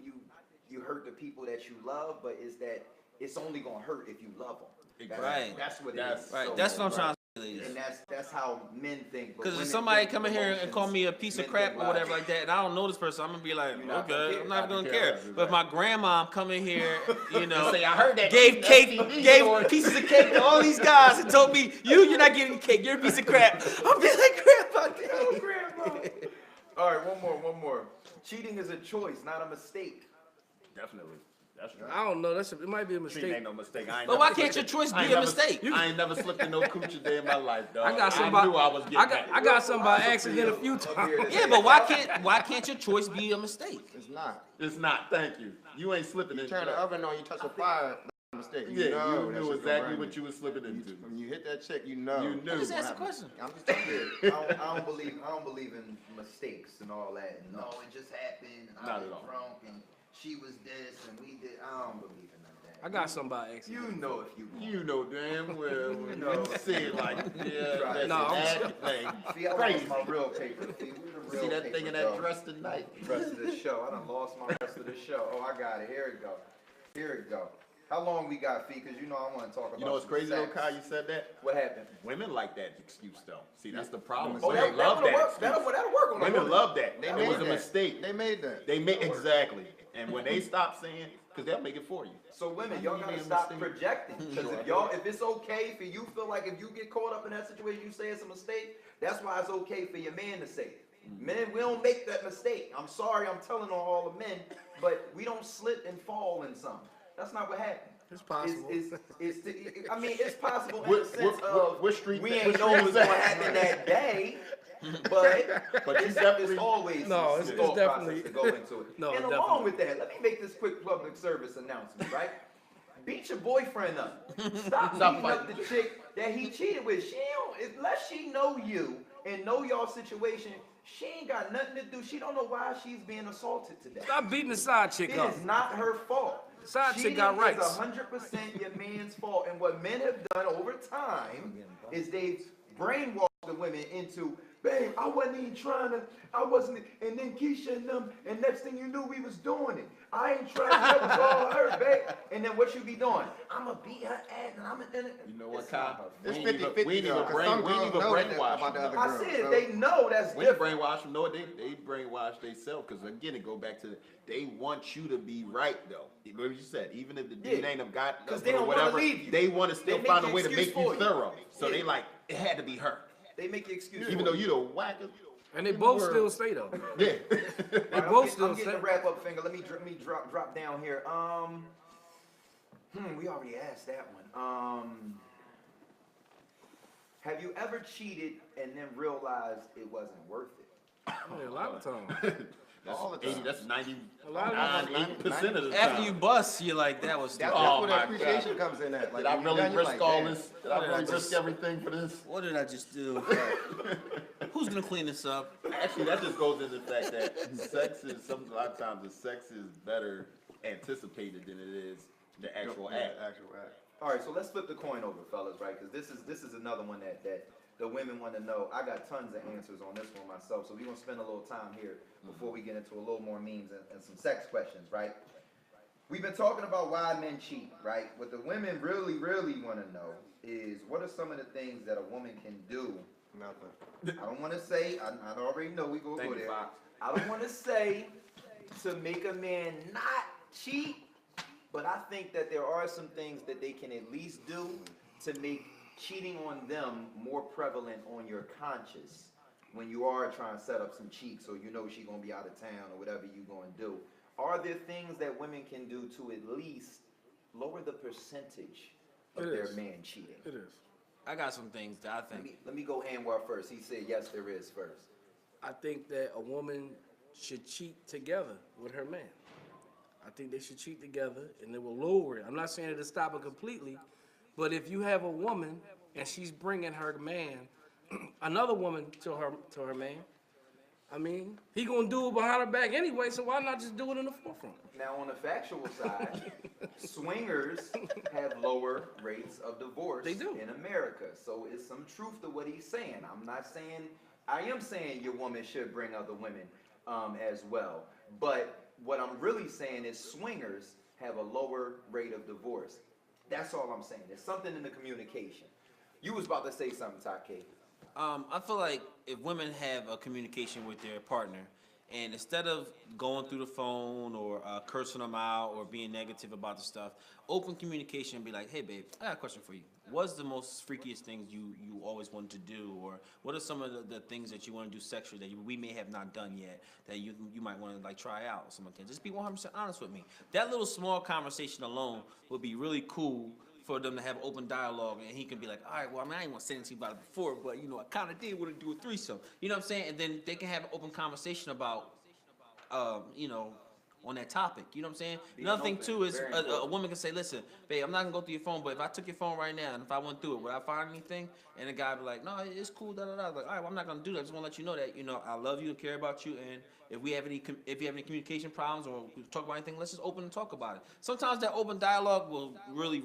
hurt the people that you love, but it's that it's only gonna hurt if you love them. Right. That's what it is. Right. So, That's what I'm trying to say, ladies. And that's how men think. but Because if women somebody think come in here and emotions, call me a piece of men crap think or whatever lies. like that, and I don't know this person, I'm gonna be like, You're not gonna okay, care. I'm not gonna Not care. gonna care. But if my grandma come in here, you know, Say, I heard that gave that cake, TV gave story. pieces of cake to all these guys and told me, you're not getting cake, you're a piece of crap. I'll be like, grandma, dang. All right, one more. Cheating is a choice, not a mistake. Definitely. That's true. I don't know. It might be a Cheating mistake. ain't no mistake. I ain't But never why slipped can't your in- choice I ain't be a never- mistake? I ain't never slipped in no cooch a day in my life, dog. I got somebody. knew I was getting back. I got some by accident a few times. Yeah, but why can't your choice be a mistake? It's not. It's not. Thank you. You ain't slipping You in. turn the oven on, you touch the fire. That's a mistake. Yeah, know you that knew shit's gonna exactly burn what you was slipping into. When you hit that chick, you know. You knew. Just what ask a happened. question. I'm just telling I don't believe in mistakes and all that. And, no, it just happened. And Not I at was all. drunk and she was this and we did. I don't believe in none of that. I got some by accident. You know if you want. You know damn well. You When know. you say it like, yeah, Right. that's No, an I'm- active thing. See, I Crazy. lost my real paper. See, we the real See that paper, thing in that dog. dress tonight? Rest of the show. I done lost my rest of the show. Oh, I got it. Here it go. Here it go. How long we got, Fee? Because you know I want to talk about You know what's some crazy though, sex. Kyle? You said that. What happened? Women like that excuse though. See, that's the problem. Oh, Women love that work. excuse. That'll work on Women them. love that. They It made was a that. mistake. They made that. They make exactly. And when they stop saying, because they'll make it for you. So women, y'all You gotta made a stop mistake. projecting. Because if it's okay for you feel like if you get caught up in that situation, you say it's a mistake, that's why it's okay for your man to say it. Men, we don't make that mistake. I'm sorry, I'm telling on all the men, but we don't slip and fall in something. That's not what happened. It's possible. I mean, it's possible in What- the sense what- of what street- we what ain't know street it was is gonna that? happen that day, but But you it's definitely always No, some it's thought definitely- process to go into it. No, and along definitely. with that, let me make this quick public service announcement, right? Beat your boyfriend up. Stop beating up the chick that he cheated with. She don't, unless she know you and know y'all situation, she ain't got nothing to do. She don't know why she's being assaulted today. Stop beating the side chick It up. is not her fault. Side chick Cheating got rights. is 100% your man's fault. And what men have done over time is they've brainwashed the women into, babe, I wasn't even trying to, and then Keisha and them, and next thing you knew, we was doing it. I ain't trying to, that was all her, babe. And then what you be doing? I'ma beat her ass, and I'ma, You know what, It's not Kyle? her It's We ain't even- 50-50 we ain't even though, 'cause brain- some we ain't girls even know that brainwash about the them, other though. I girl, said so- they know that's When you different. brainwash them, know they brainwash themselves. Because again, it go back to they want you to be right though. What you said, even if the dude Yeah. ain't have got 'Cause up they or don't wanna whatever, leave you. they want to still They make find a the way to excuse make you for you. thorough. So Yeah. they like it had to be her, They make the excuse. even for though you the wackest. And they both still stay though. Yeah. They I'm both get- still I'm getting stay. the wrap up finger. Let me drop down here. We already asked that one. Have you ever cheated and then realized it wasn't worth it? Yeah, a lot of times. That's All the 80. time. That's 90. A lot of 80% of the time. After you bust, you're like, that was That's, stupid. Oh where my the appreciation comes in at. Like, Did I when you're really done, you're risk like, all damn. this? Did I really risk everything for this? What did I just do? Who's gonna clean this up? Actually, that just goes into the fact that a lot of times the sex is better anticipated than it is the actual Yeah, act. actual act. All right, so let's flip the coin over, fellas, right? Because this is another one that the women want to know. I got tons of answers on this one myself, so we're gonna spend a little time here before we get into a little more memes and some sex questions, right? We've been talking about why men cheat, right? What the women really want to know is what are some of the things that a woman can do. Nothing. I don't want to say. I already know we go Thank you, there. Fox. I don't want to say to make a man not cheat, but I think that there are some things that they can at least do to make cheating on them more prevalent on your conscience when you are trying to set up some cheeks or you know she's gonna be out of town or whatever you're gonna do. Are there things that women can do to at least lower the percentage of It their is. man cheating? It is. I got some things that I think. Let me go Anwar first. He said yes, there is first. I think that a woman should cheat together with her man. I think they should cheat together, and it will lower it. I'm not saying it'll stop it completely, but if you have a woman and she's bringing her man, another woman to her man, I mean, he gonna do it behind her back anyway. So why not just do it in the forefront? Now, on the factual side, swingers have lower rates of divorce They do. in America. So it's some truth to what he's saying. I am saying your woman should bring other women as well. But what I'm really saying is swingers have a lower rate of divorce. That's all I'm saying. There's something in the communication. You was about to say something, Taqiy. I feel like if women have a communication with their partner, and instead of going through the phone or cursing them out or being negative about the stuff, open communication and be like, hey, babe, I got a question for you. What's the most freakiest things you always wanted to do? Or what are some of the things that you want to do sexually that we may have not done yet that you might want to like try out or something like that? Just be 100% honest with me. That little small conversation alone would be really cool for them to have open dialogue, and he can be like, all right, well, I mean, I ain't want to say anything about it before, but, you know, I kind of did want to do a threesome. You know what I'm saying? And then they can have an open conversation about, you know, on that topic. You know what I'm saying? Another thing, too, is a woman can say, listen, babe, I'm not going to go through your phone, but if I took your phone right now, and if I went through it, would I find anything? And the guy be like, no, it's cool, da-da-da. Like, all right, well, I'm not going to do that. I just want to let you know that, you know, I love you and care about you, and if you have any communication problems or talk about anything, let's just open and talk about it. Sometimes that open dialogue will really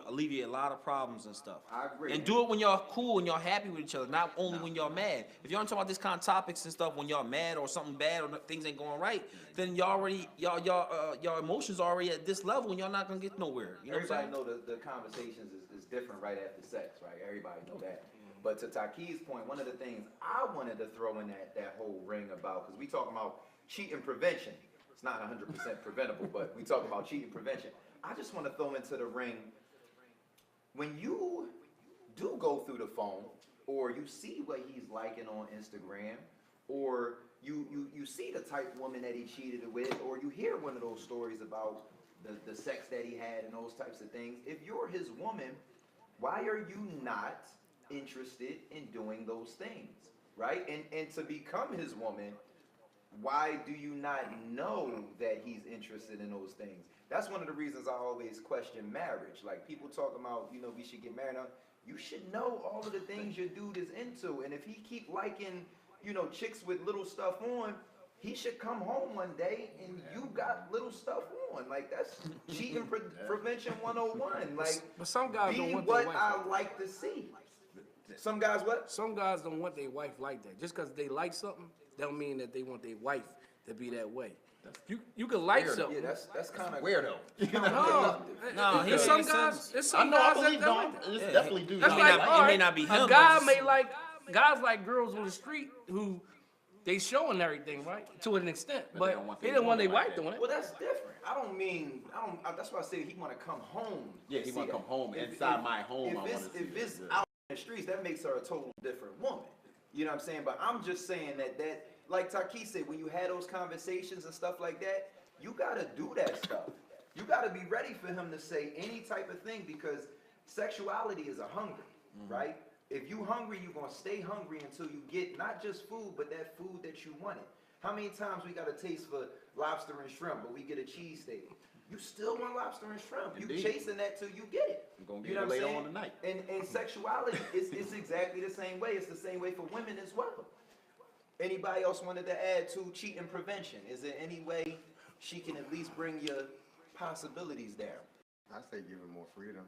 alleviate a lot of problems and stuff. I agree. And do it when y'all cool and y'all happy with each other, not only when y'all mad. If y'all don't talk about this kind of topics and stuff when y'all mad or something bad or things ain't going right, then y'all emotions are already at this level and y'all not gonna get nowhere. You know what I'm Everybody saying? know the conversations is different right after sex, right? Everybody know that. But to Taqiy's point, one of the things I wanted to throw in that whole ring about, because we talking about cheating prevention. It's not 100% preventable, but we talking about cheating prevention. I just want to throw into the ring, when you do go through the phone, or you see what he's liking on Instagram, or you see the type of woman that he cheated with, or you hear one of those stories about the sex that he had and those types of things, if you're his woman, why are you not interested in doing those things, right? And to become his woman, why do you not know that he's interested in those things? That's one of the reasons I always question marriage. Like, people talking about, you know, we should get married. Now, you should know all of the things your dude is into, and if he keep liking, you know, chicks with little stuff on, he should come home one day and you got little stuff on. Like, that's cheating prevention 101. Like, But some guys be don't want what their wife I like like to see. Some guys what? Some guys don't want their wife like that. Just because they like something, don't mean that they want their wife to be that way. You can like Weird. something. Yeah, that's kind of Weirdo. No, he there's some makes guys. sense. There's I some know, I guys believe that don't. like that. It's Yeah. definitely do That's that. like, it all may right, not be him, a but guy just- may like guys like girls on the street who they showing everything, right, to an extent, But they but don't want they their didn't want their woman like wife that. doing it. Well, that's different. That's why I say he want to come home. Yeah, he See want to that. come home. If- Inside if- my home, I want to see If it's it. out in the streets, that makes her a total different woman. You know what I'm saying? But I'm just saying that like Taqiy said, when you had those conversations and stuff like that, you gotta do that stuff. You gotta be ready for him to say any type of thing, because sexuality is a hunger, right? If you hungry, you're gonna stay hungry until you get not just food, but that food that you wanted. How many times we got a taste for lobster and shrimp, but we get a cheesesteak? You still want lobster and shrimp. You Indeed. chasing that till you get it. I'm gonna You get know it what I'm later saying? on tonight. And sexuality is exactly the same way. It's the same way for women as well. Anybody else wanted to add to cheating prevention? Is there any way she can at least bring your possibilities down? I say give her more freedom.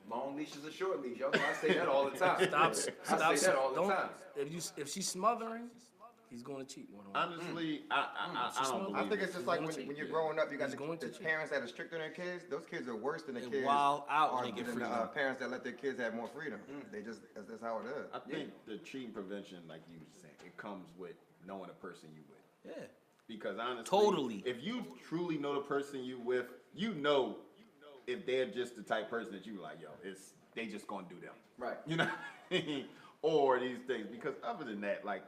Long leash is a short leash. Y'all know I say that all the time. Stop. I say that all the don't- time. If she's smothering, he's going to cheat. Honestly, I don't believe I think it's just like He's when going you're to- growing up, you got he's going the to cheat. parents that are strict on their kids. Those kids are worse than the They kids wild out when are they get than the freedom. parents that let their kids have more freedom. That's how it is. I think the cheating prevention, like you were saying, it comes with knowing the person you with. Yeah. Because honestly, Totally. if you truly know the person you with, you know if they're just the type person that you like, yo, they just gonna do them. Right. You know what I mean? Or these things. Because other than that, like,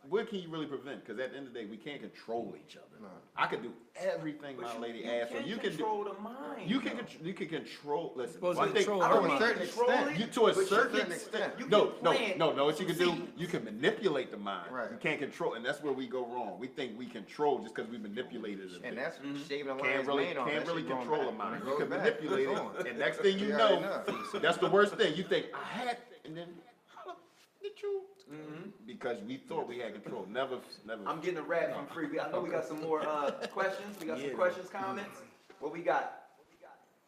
what can you really prevent? Because at the end of the day, we can't control each other. No. I could do everything my lady asks for. You can control the mind. You can control. Listen, Supposed to one thing. control I her don't To a mean mind. certain control extent. it. you to a But you certain can- extent. you No, can no, plant no, no. What you can do? seeds. You can manipulate the mind. Right. You can't control, and that's where we go wrong. We think we control just because we manipulated it. And that's shaving the Can't lines really, lane off. can't That really shit going control a back. mind. It You goes can back. manipulate It's on. it, and next thing you We know, already that's the worst thing. You think I had, and then how did you? Because we thought we had control. Never. I'm getting a rap from Free. I know we got some more questions. We got some questions, comments. What we got?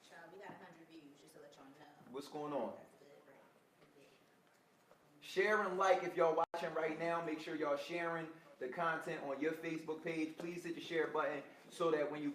Child, we got 100 views, just to let y'all know. What's going on? That's good, right? Share and like if y'all watching right now. Make sure y'all sharing the content on your Facebook page. Please hit the share button so that when you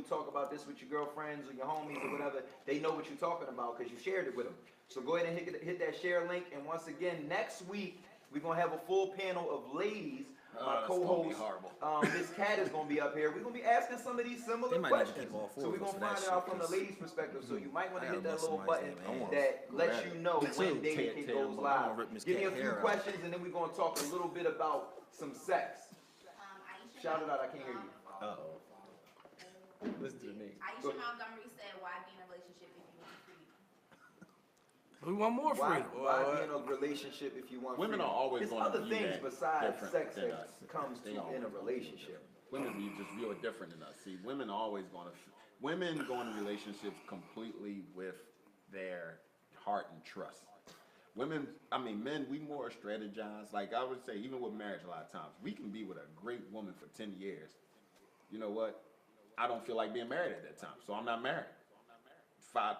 talk about this with your girlfriends or your homies or whatever, they know what you're talking about because you shared it with them. So go ahead and hit that share link. And once again, next week, we're going to have a full panel of ladies. My that's gonna be co-host, horrible. Miss Cat is going to be up here. We're going to be asking some of these similar They might need to questions. keep all four So we're of going us to for that find it shit, out from the 'cause ladies' perspective. So you might want to I hit gotta that bust little somebody's button name, man. that lets you know Me when too. Datequette Tatum, goes I'm live. gonna rip Miss Give me a Cat few hair out. questions and then we're going to talk a little bit about some sex. Aisha Shout it out, I can't hear you. Uh-oh. Listen to me. Aisha Montgomery said, why be in a relationship if you want freedom? We want more Why freedom. be in a relationship if you want Women freedom? are always There's gonna other view things that besides different sex than that us. comes They to always in a gonna. relationship. Women you just view it different than us. See, women are always going to. Women go into relationships completely with their heart and trust. Women, I mean, men, we more strategize. Like I would say, even with marriage, a lot of times we can be with a great woman for 10 years. You know what? I don't feel like being married at that time, so I'm not married.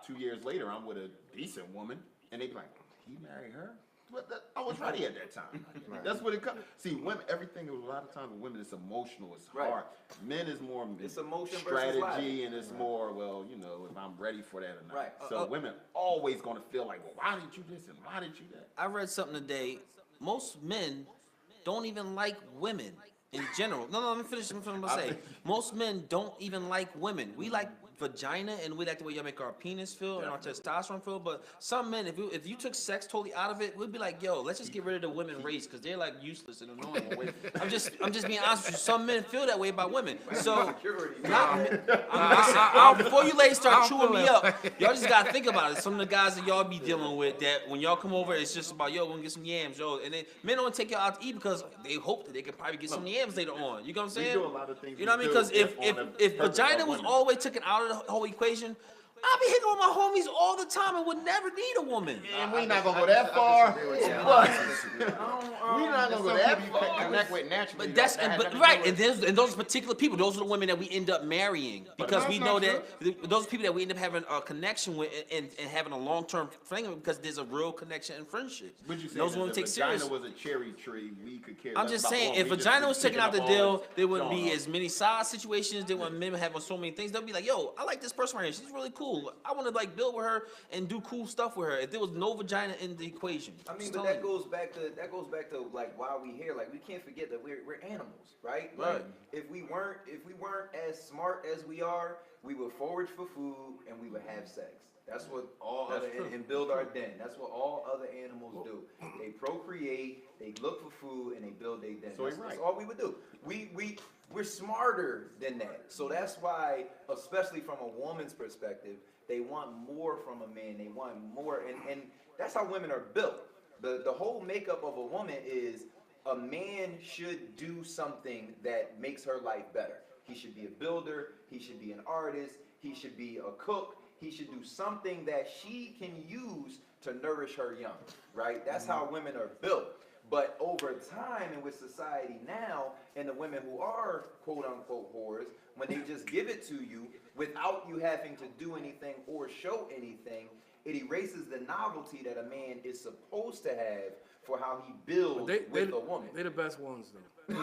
2 years later, I'm with a decent woman, and they be like, "He married her?" But I was ready at that time. That's what it comes. See, women, everything. A lot of times with women, it's emotional, it's Right. hard. Men is more It's emotion versus strategy, logic. and it's more, well, you know, if I'm ready for that or not. Right. So women always gonna feel like, well, why did you this and why did you that? I read something today. Most men don't even like women in general. No, let me finish what I'm gonna say. Most men don't even like women. We like vagina and we like the way y'all make our penis feel and our testosterone feel. But some men, if you took sex totally out of it, we'd be like, yo, let's just get rid of the women race because they're like useless and annoying. I'm just being honest with you. Some men feel that way about women. So before you ladies start chewing me up, y'all just gotta think about it. Some of the guys that y'all be dealing with, that when y'all come over, it's just about, yo, we're gonna get some yams, yo. And then men don't take y'all out to eat because they hope that they could probably get some yams later on. You know what I'm saying? do a lot of things You know what I we mean? do Because if on the if purpose vagina of was women. all the way taken out of the whole equation, I'll be hanging with my homies all the time and would never need a woman. And we not gonna go that far. disagree with you. What? We not gonna go Some that people you far. connect with naturally. But that's that has but nothing to right, do and with- those particular people, those are the women that we end up marrying because that's we not know that those are people that we end up having a connection with and having a long-term thing with because there's a real connection and friendship. Would you say Those that women if take vagina serious. was a cherry tree, we could care I'm less just about saying, one. if We just vagina be was taken picking out the up deal, all there wouldn't showing be off. as many side situations. There wouldn't men having so many things. They'll be like, yo, I like this person right here. She's really cool. I want to like build with her and do cool stuff with her. If there was no vagina in the equation, I mean, just but telling that you. goes back to like why we here. Like we can't forget that we're animals, right? Right. Like, if we weren't as smart as we are, we would forage for food and we would have sex. That's what all That's other true. and build our den. That's what all other animals do. They procreate, they look for food, and they build their den. So That's, you're that's right. all we would do. We're smarter than that. So that's why, especially from a woman's perspective, they want more from a man. They want more, and that's how women are built. The whole makeup of a woman is a man should do something that makes her life better. He should be a builder. He should be an artist. He should be a cook. He should do something that she can use to nourish her young, right? That's how women are built. But over time and with society now, and the women who are quote unquote whores, when they just give it to you without you having to do anything or show anything, it erases the novelty that a man is supposed to have for how he builds with a woman. They're the best ones, though.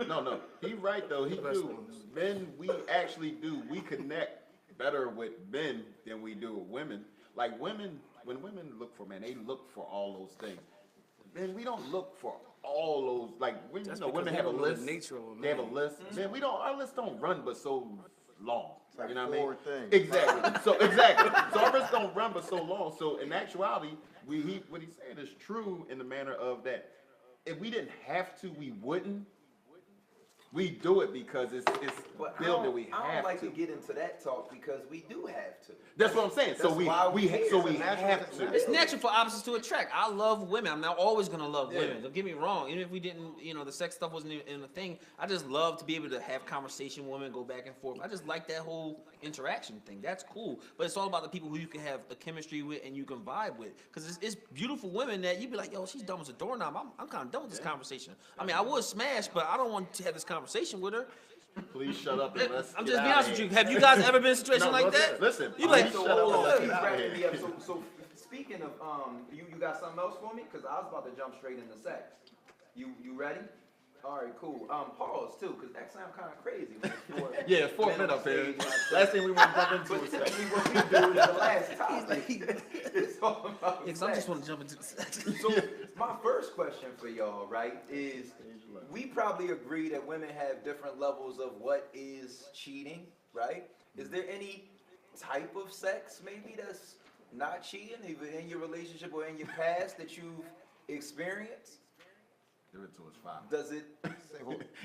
No. He right though. He Best do. ones. Men, we actually do. We connect better with men than we do with women. Like women, when women look for men, they look for all those things. Men, we don't look for all those. Like when That's you know, because women they have a don't know the list. nature of a They have a man. list. Man, we don't. Our list don't run but so long. like you know what I mean? 4 things. Exactly. So our lists don't run but so long. So in actuality, what he's saying is true in the manner of that. if we didn't have to, we wouldn't. We do it because it's But built that we I have don't like to. to get into that talk because we do have to. That's what I'm saying. So That's we why we here. so we It's a natural- have to. It's natural for opposites to attract. I love women. I'm not always gonna love Yeah. women. Don't get me wrong. Even if we didn't, the sex stuff wasn't in a thing. I just love to be able to have conversation with women, go back and forth. I just like that whole interaction thing. That's cool. But it's all about the people who you can have a chemistry with and you can vibe with. Because it's beautiful women that you be like, yo, she's dumb as a doorknob. I'm kind of done with this conversation. I mean, I would smash, but I don't want to have this conversation with her. Please shut up and let's I'm get just being out honest of with you. here. Have you guys ever been in a situation No, like listen, that? listen. You like, Please shut up and let's He's get out of wrapping me here. up. So speaking of, you got something else for me? Because I was about to jump straight into sex. You ready? All right, cool. Pause too, because that sounds kind of crazy. Yeah, 4 minutes up here. Last thing we want to jump into But is sex. typically what we do is the last topic. It's all about yeah, 'cause I just sex. want to jump into the sex. So my first question for y'all, right, is we probably agree that women have different levels of what is cheating, right? Is there any type of sex maybe that's not cheating, either in your relationship or in your past that you've experienced? Give it to us, five. Does it?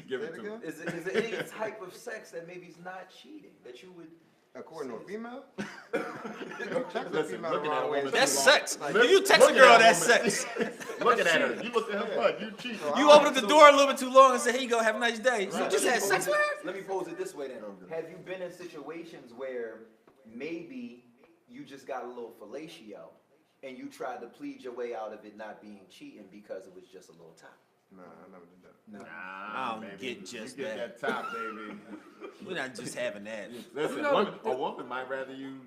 Give it to me. Is there any type of sex that maybe is not cheating that you would? According to a female? Listen, looking at a woman. That's too long. sex. If you text a Looking girl, at a that's woman- sex. Looking at her. You looked at her butt. You cheated. You open up the door a little bit too long and say, "Here you go, have a nice day." So you just had sex with her? Let me pose it this way then. Have you been in situations where maybe you just got a little fellatio and you tried to plead your way out of it not being cheating because it was just a little time? Nah, I never did that. I don't baby. get just you get that top, baby. We're not just having that. Listen, a woman might rather you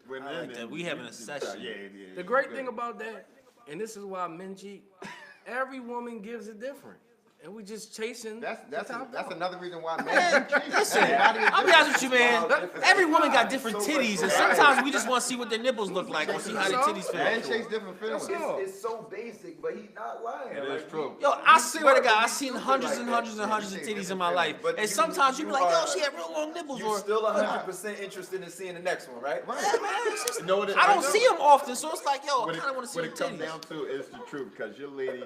went I in like that. and We having a you- session. Yeah. The great thing about that, and this is why men cheat, every woman gives it different. And we just chasing That's the top dog. another reason why men Man, do cheat. listen, Everybody is I'll be honest with you, man. different. Every woman got different titties, and sometimes we just want to see what their nipples look like or see how their titties Men feel. chase different feelings. It's so basic, but he's not lying. It is true. Yo, I swear to God, I've seen hundreds and hundreds and hundreds of titties in my life, But and you- sometimes you be you like, "Yo, are- she had real long nipples." You're Or still 100% interested in seeing the next one, right? Yeah, man, it's just- You know what it- I don't know. see them often, so it's like, yo, I What kind of want to see what the it comes titties. down to is the truth, because your lady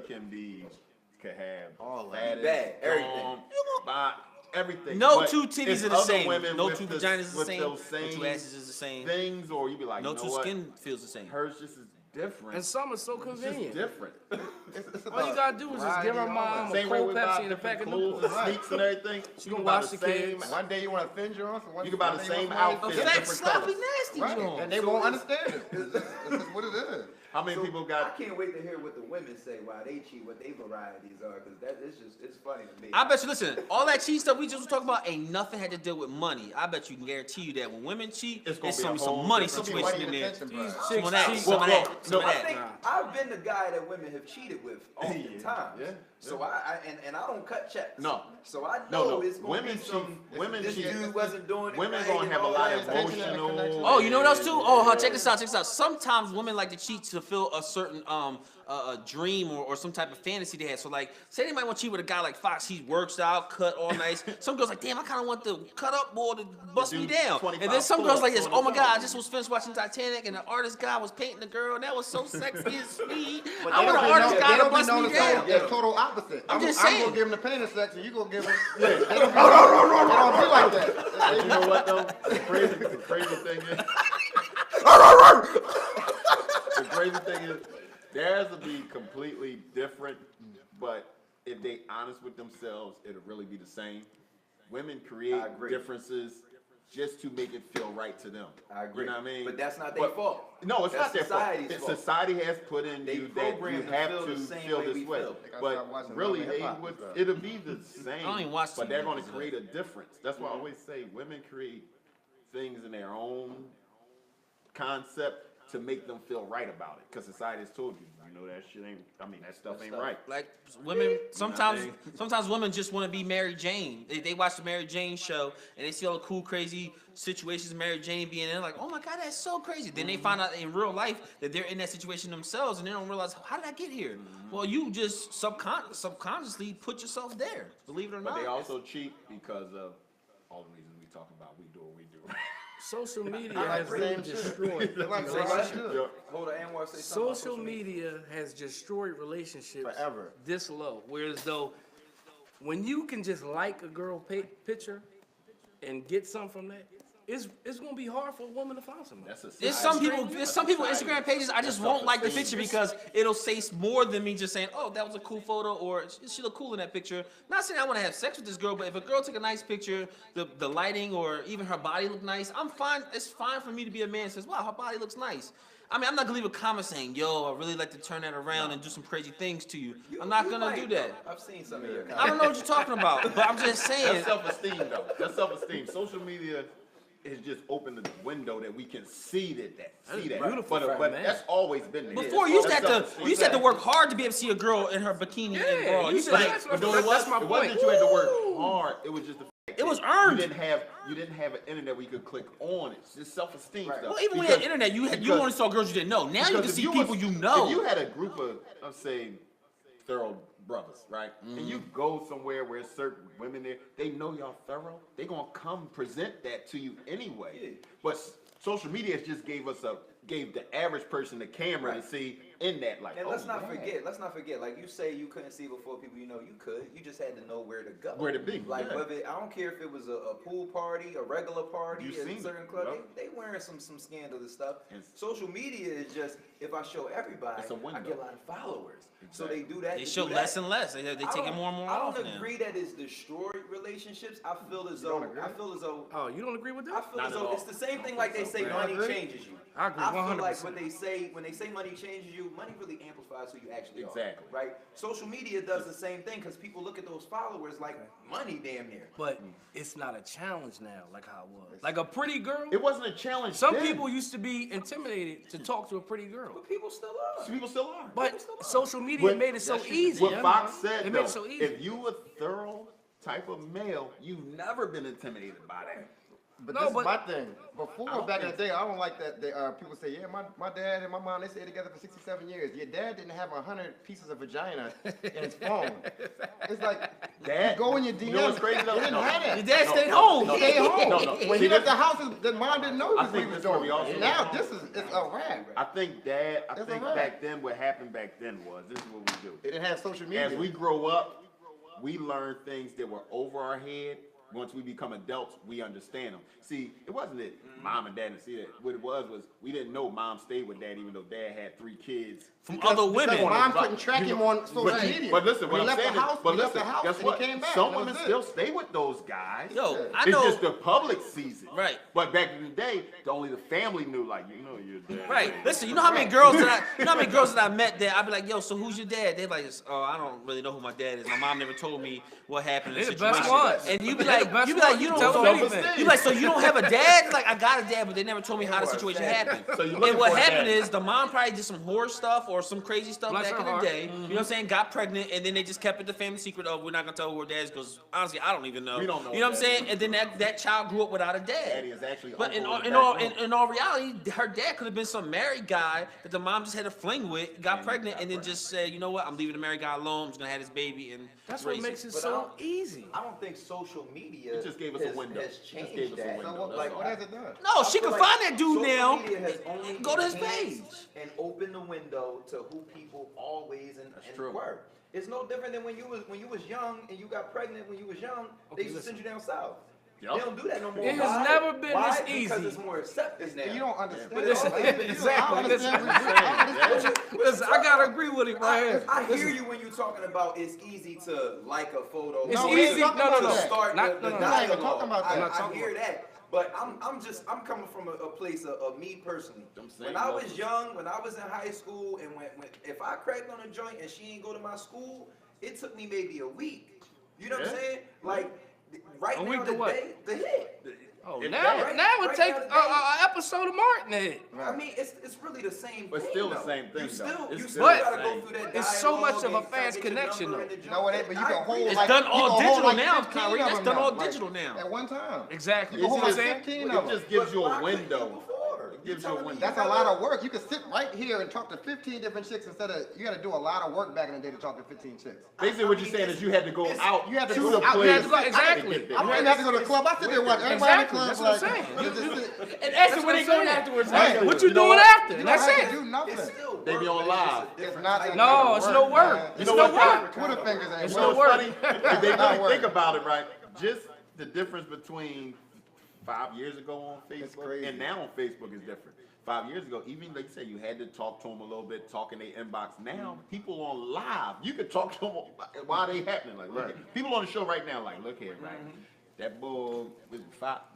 could have All of fatties, Bad, everything. dome, bot, everything. No But two titties it's are the other same. women No with two this- vaginas is the with same. those No two asses is the same. things, or you be like, No you know two what? skin feels the same. Hers just is different. And some are so It's just convenient. different. All you gotta do is just give her mom a Same way cold with Pepsi and a pack of clothes Newport. and sneaks and everything. She You gonna can buy wash the the same. kids. One day you want to offend your own, so one You can buy one the day you same want somebody outfit. to- Fat, different sloppy, colors. nasty Right, Jones. and they won't understand it. This is what it is. How many people I got? can't wait to hear what the women say while they cheat, what their varieties are, because it's funny to me. I bet you, listen, all that cheat stuff we just was talking about ain't nothing had to do with money. I bet you can guarantee you that when women cheat, It's gonna there's be a some whole money different- situation in there. Attention, bro. These Some chicks of that, cheat. some of Well, that, some of I that. think I've been the guy that women have cheated with all the Yeah, time. yeah, So and I don't cut checks. No. So I No, know no. it's gonna Women be some. cheat- women this cheat- dude wasn't doing it. Women right gonna and have a all lot that. of Attention and emotional. connection. Oh, you know what else too? Oh, check this out, check this out. Sometimes women like to cheat to fill a certain a dream or some type of fantasy they have. So like, say they might want to cheat with a guy like Fox. He works out, cut all nice. Some girls like, damn, I kind of want the cut up boy to bust me do down. 25 And then some girls like this. pull-ups Oh my on God, the I just was finished watching Titanic, and the artist guy was painting the girl, and that was so sexy and sweet. But I they want don't an be artist known- guy they to don't be bust known me as saying down. the total opposite. I'm just I'm saying. gonna give him the painting section. You gonna give him. They don't be like that. But you know what though? The crazy thing is. The crazy thing is, theirs will be completely different, but if they honest with themselves, it'll really be the same. Women create I agree. differences just to make it feel right to them. I agree. You know what I mean? But that's not their fault. No, it's That's not their fault. society's fault. Society has put in They you that you programmed to have feel to the same feel way this we way. feel. They gotta start But watching really, Love and they Hip Hop would. and stuff. It'll be the same. don't even watch But TV they're going to because of create a difference. That's why I always say women create things in their own concept to make them feel right about it. Because society has told you, you know, that shit ain't. I mean, that stuff ain't right. Like women, sometimes mean? sometimes women just want to be Mary Jane. They watch the Mary Jane show and they see all the cool, crazy situations Mary Jane being in. Like, oh my God, that's so crazy. Then they find out in real life that they're in that situation themselves, and they don't realize, how did I get here? Well, you just subconsciously put yourself there. Believe it or But not. they also cheat because of all the reasons we talking about. We do what we do. social media I like has the really same shit. destroyed They like the relationships. same shit. Yeah. Hold on, Anwar, say something about Social media has destroyed relationships Forever. this low. Whereas though, when you can just like a girl picture and get something from that, it's gonna be hard for a woman to find somebody. That's a There's some people Instagram pages I just won't like the picture because it'll say more than me just saying, oh, that was a cool photo or she look cool in that picture. Not saying I want to have sex with this girl, but if a girl took a nice picture, the lighting or even her body look nice, I'm fine. It's fine for me to be a man that says, wow, her body looks nice. I mean, I'm not gonna leave a comment saying, yo, I really like to turn that around and do some crazy things to you. I'm not gonna do that. I've seen some of your I don't know what you're talking about, but I'm just saying. That's self-esteem, though. That's self-esteem. Social media has just opened the window that we can see that. See that. beautiful But, for a man. that's always been there. Before you used to That's have to, self-esteem. you used to have to work hard to be able to see a girl in her bikini and bra. You used to like, But no, That's my it wasn't point. that you had to work hard. It was just the fact It was that earned. You didn't have an internet where you could click on it. It's just self-esteem stuff. well, even when you had internet, you only saw girls you didn't know. Now you can because see if people was- you know. If you had a group of say, thorough brothers, right? And you go somewhere where certain women there, they know y'all thorough. They gonna come present that to you anyway. But social media just gave the average person the camera to see in that light. And let's not yeah. forget, like you say you couldn't see before people you know you could. You just had to know where to go. Where to be, Like yeah. whether I don't care if it was a pool party, a regular party, You at seen a certain it, club, yep. they wearing some scandalous stuff. And- Social media is just if I show everybody, It's a I window. get a lot of followers. So Exactly. they do that. They to show do less that. and less. They take it more and more I off don't now. agree that it's destroyed relationships. I feel as don't though agree? Oh, you don't agree with I that? feel Not as at though all. it's the same thing like they say You don't money agree? changes you. I agree I feel like 100%. when they say money changes you, money really amplifies who you actually are. Exactly. Right? Social media does the same thing because people look at those followers like money damn near. But it's not a challenge now like how it was. Like a pretty girl. It wasn't a challenge. Some then. people used to be intimidated to talk to a pretty girl. But people still are. People still are. But social media What- made it so easy. What Fox said, It though, made it so easy. if you a thorough type of male, you've never been intimidated by that. But No, this but- is my thing. Before, back in the day, I don't like that people say, yeah, my dad and my mom, they stayed together for 67 years. Your dad didn't have 100 pieces of vagina in his phone. It's like, Dad, you go in your DMs. you know what's crazy though? They didn't No. have that. Your dad No, stayed no, home. no, He stayed home. No. When See, he left this- the house, the mom didn't know I what think he was this is where we doing. also- And now it's a wrap. I think It's think a wrap. back then what happened back then was, this is what we do. They didn't have social media. As we grow up, we learn things that were over our head. Once we become adults, we understand them. See, it wasn't that mom and dad didn't see that. What it was we didn't know mom stayed with dad even though dad had 3 kids. From other women. Because mom couldn't track him on social But, media. but listen, When what he I'm left saying the house, is, but he left listen, the house guess and what? he came back. Some and that women was still it. stay with those guys. Yo, I It's know. just the public sees it. Right. But back in the day, only the family knew, like, you know your dad. Right. Listen, you know how many girls that I met that I'd be like, yo, so who's your dad? They're like, oh, I don't really know who my dad is. My mom never told me what happened in the They're the best situation. ones. And you be They're like, the best you be like, ones. you Tell don't them so, anything. you like, so you don't have a dad? Like, I got a dad, but they never told me how the situation happened. So you're looking And what for a happened dad. is the mom probably did some horror stuff or some crazy stuff Bless back her in the heart. day. You know what I'm saying? Got pregnant, and then they just kept it the family secret of we're not gonna tell who her dad is because honestly, I don't even know. We don't know You know what I'm who saying? And then that child grew up without a dad. Daddy is actually But in uncle all, in in, the all, in, in all reality, her dad could have been some married guy that the mom just had a fling with, got And pregnant, got and then pregnant. just said, you know what, I'm leaving the married guy alone. I'm just gonna have this baby and That's what raise makes it But so easy. I don't think social media It just gave us a has, window. has It just changed gave us a that. window. So what, That's what all. has it done? No, she I feel can like find that dude social now. media has only Go to his enhanced page. and opened the window to who people always and true. were. It's no different than when you was young and you got pregnant when you was young. They used to send you down south. Yup. They don't do that no more. It has Why? never been Why? this Because easy. it's more accepted now. You don't understand. But it's- exactly. I understand what you're saying. I understand. Listen, I gotta agree with it right here. I hear you when you're talking about it's easy to like a photo. It's No, to we ain't easy. talking No, about no, no. that. start Not- the no, no, we're not even dialogue. talking about that. I, I'm not I talking hear that. But I'm coming from a place of me personally. Them same When I was levels. young, when I was in high school, and when if I cracked on a joint and she ain't go to my school, it took me maybe a week. You know what I'm Yeah. saying? Like right A now week to what? today, the hit. Oh, If now that- it right takes now today- an episode of Martin Head. I mean, it's really the same But thing. still the though. same thing, You though. still, It's you still still the gotta same. go through that. It's so much of a dialogue and fast get your connection, number though. and the No, it ain't, but you I can agree hold with It's like, done you all can hold digital like now, 15 Kyrie. of That's them done now, all like, digital now. At one time. Exactly. You You can see hold what like I'm saying? 15 It of them. just gives you Why a couldn't you window. before? It gives You you a telling me window. That's a lot of work. You can sit right here and talk to 15 different chicks instead of, you gotta do a lot of work back in the day to talk to 15 chicks. Basically, what you're saying is you had to go out you had to to go the out, you place. had to go- exactly. to get I there. didn't have to go to the club. I sit there watching everybody in the Exactly. club That's what I'm like, saying. just sit- and ask them what they doing afterwards. Hey, What you you know doing what? after? You don't That's have to it. do nothing. It's still They be work, on but it's just live. a different It's not type that of No, kind of it's no work. man. It's You know no what, work. Twitter fingers ain't It's You no know work. what's work. funny? If they Not really think work. about it, right? Just the difference between 5 years ago on It's Facebook crazy. and now on Facebook is different. 5 years ago, even like you said, you had to talk to them a little bit, talk in their inbox. Now, people on live, you could talk to them while they happening. Like, look, people on the show right now, like, look here, right? That bull was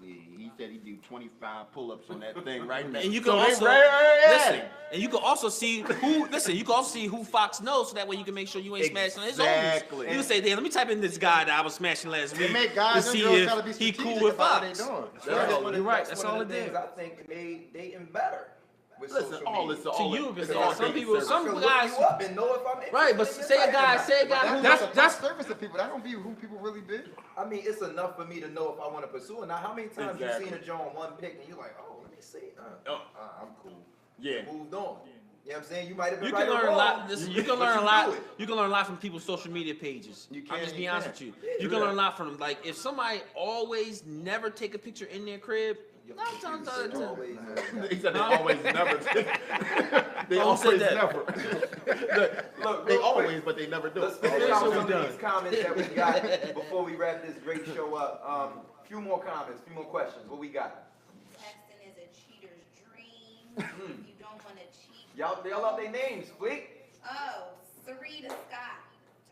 he said he do 25 pull-ups on that thing right now. And you can So they also right at listen, it. and you can also see who. Listen, you can also see who Fox knows, so that way you can make sure you ain't smashing on his own. Exactly. You can say, "Damn, let me type in this guy that I was smashing last week They make to guys and see girls if gotta be he strategic cool with about what they Fox." doing. You're right. That's one all of it the things did. I think made dating better. With Listen, social all media. this, To all you, it- because it's all some dating people, service. some I can guys, look you up and know if I'm interested right? But in your say a site or guy, not. say a But guy who That's- the surface of people. That don't be who people really be. I mean, it's enough for me to know if I want to pursue it. Now, how many times Exactly. you seen a joint one pick and you're like, oh, let me see. I'm cool. Yeah. Moved on. You know what I'm saying? You might have been You right can or learn a wrong. lot. Listen, you can but learn a do lot. it. You can learn a lot from people's social media pages. You I'm can, just you being honest can. with you. Yeah, You do can learn a that. lot from them. Like if somebody always never take a picture in their crib, nine times out of ten. Always, He said they always never did. They Who always said that? never. Look, They real always, quick. but they never do. Let's it. finish out what some we of done. these comments that we got before we wrap this great show up. Few more comments, few more questions. What we got? Texting is a cheater's dream. If you don't want to cheat. Y'all yell out their names, Fleek. Oh, Sarita Scott.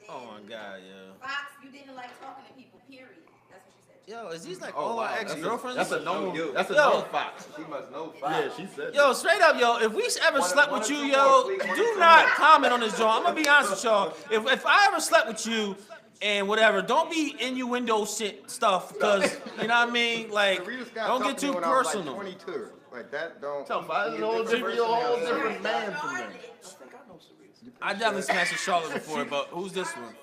Oh my God, yeah. Fox, you didn't like talking to people, period. That's what she said. Yo, is these like Oh, all wow. our That's a- ex-girlfriends? That's a known. you. That's a Yo. known Fox. She must know Yeah, Fox. she said. Yo, straight up, yo, if we ever One- slept one with or you, two yo, more, please, one or do two not more. comment on this, Joe. I'm gonna be honest with y'all. If I ever slept with you and whatever, don't be innuendo shit stuff, because you know what I mean. Like, Sarita Scott don't talked get to me too when I was personal. like 22. Like that don't. Tell Fox, He's a whole different different personality. man from them. I think I know Sarita. I definitely smashed a Charlotte before, but who's this one?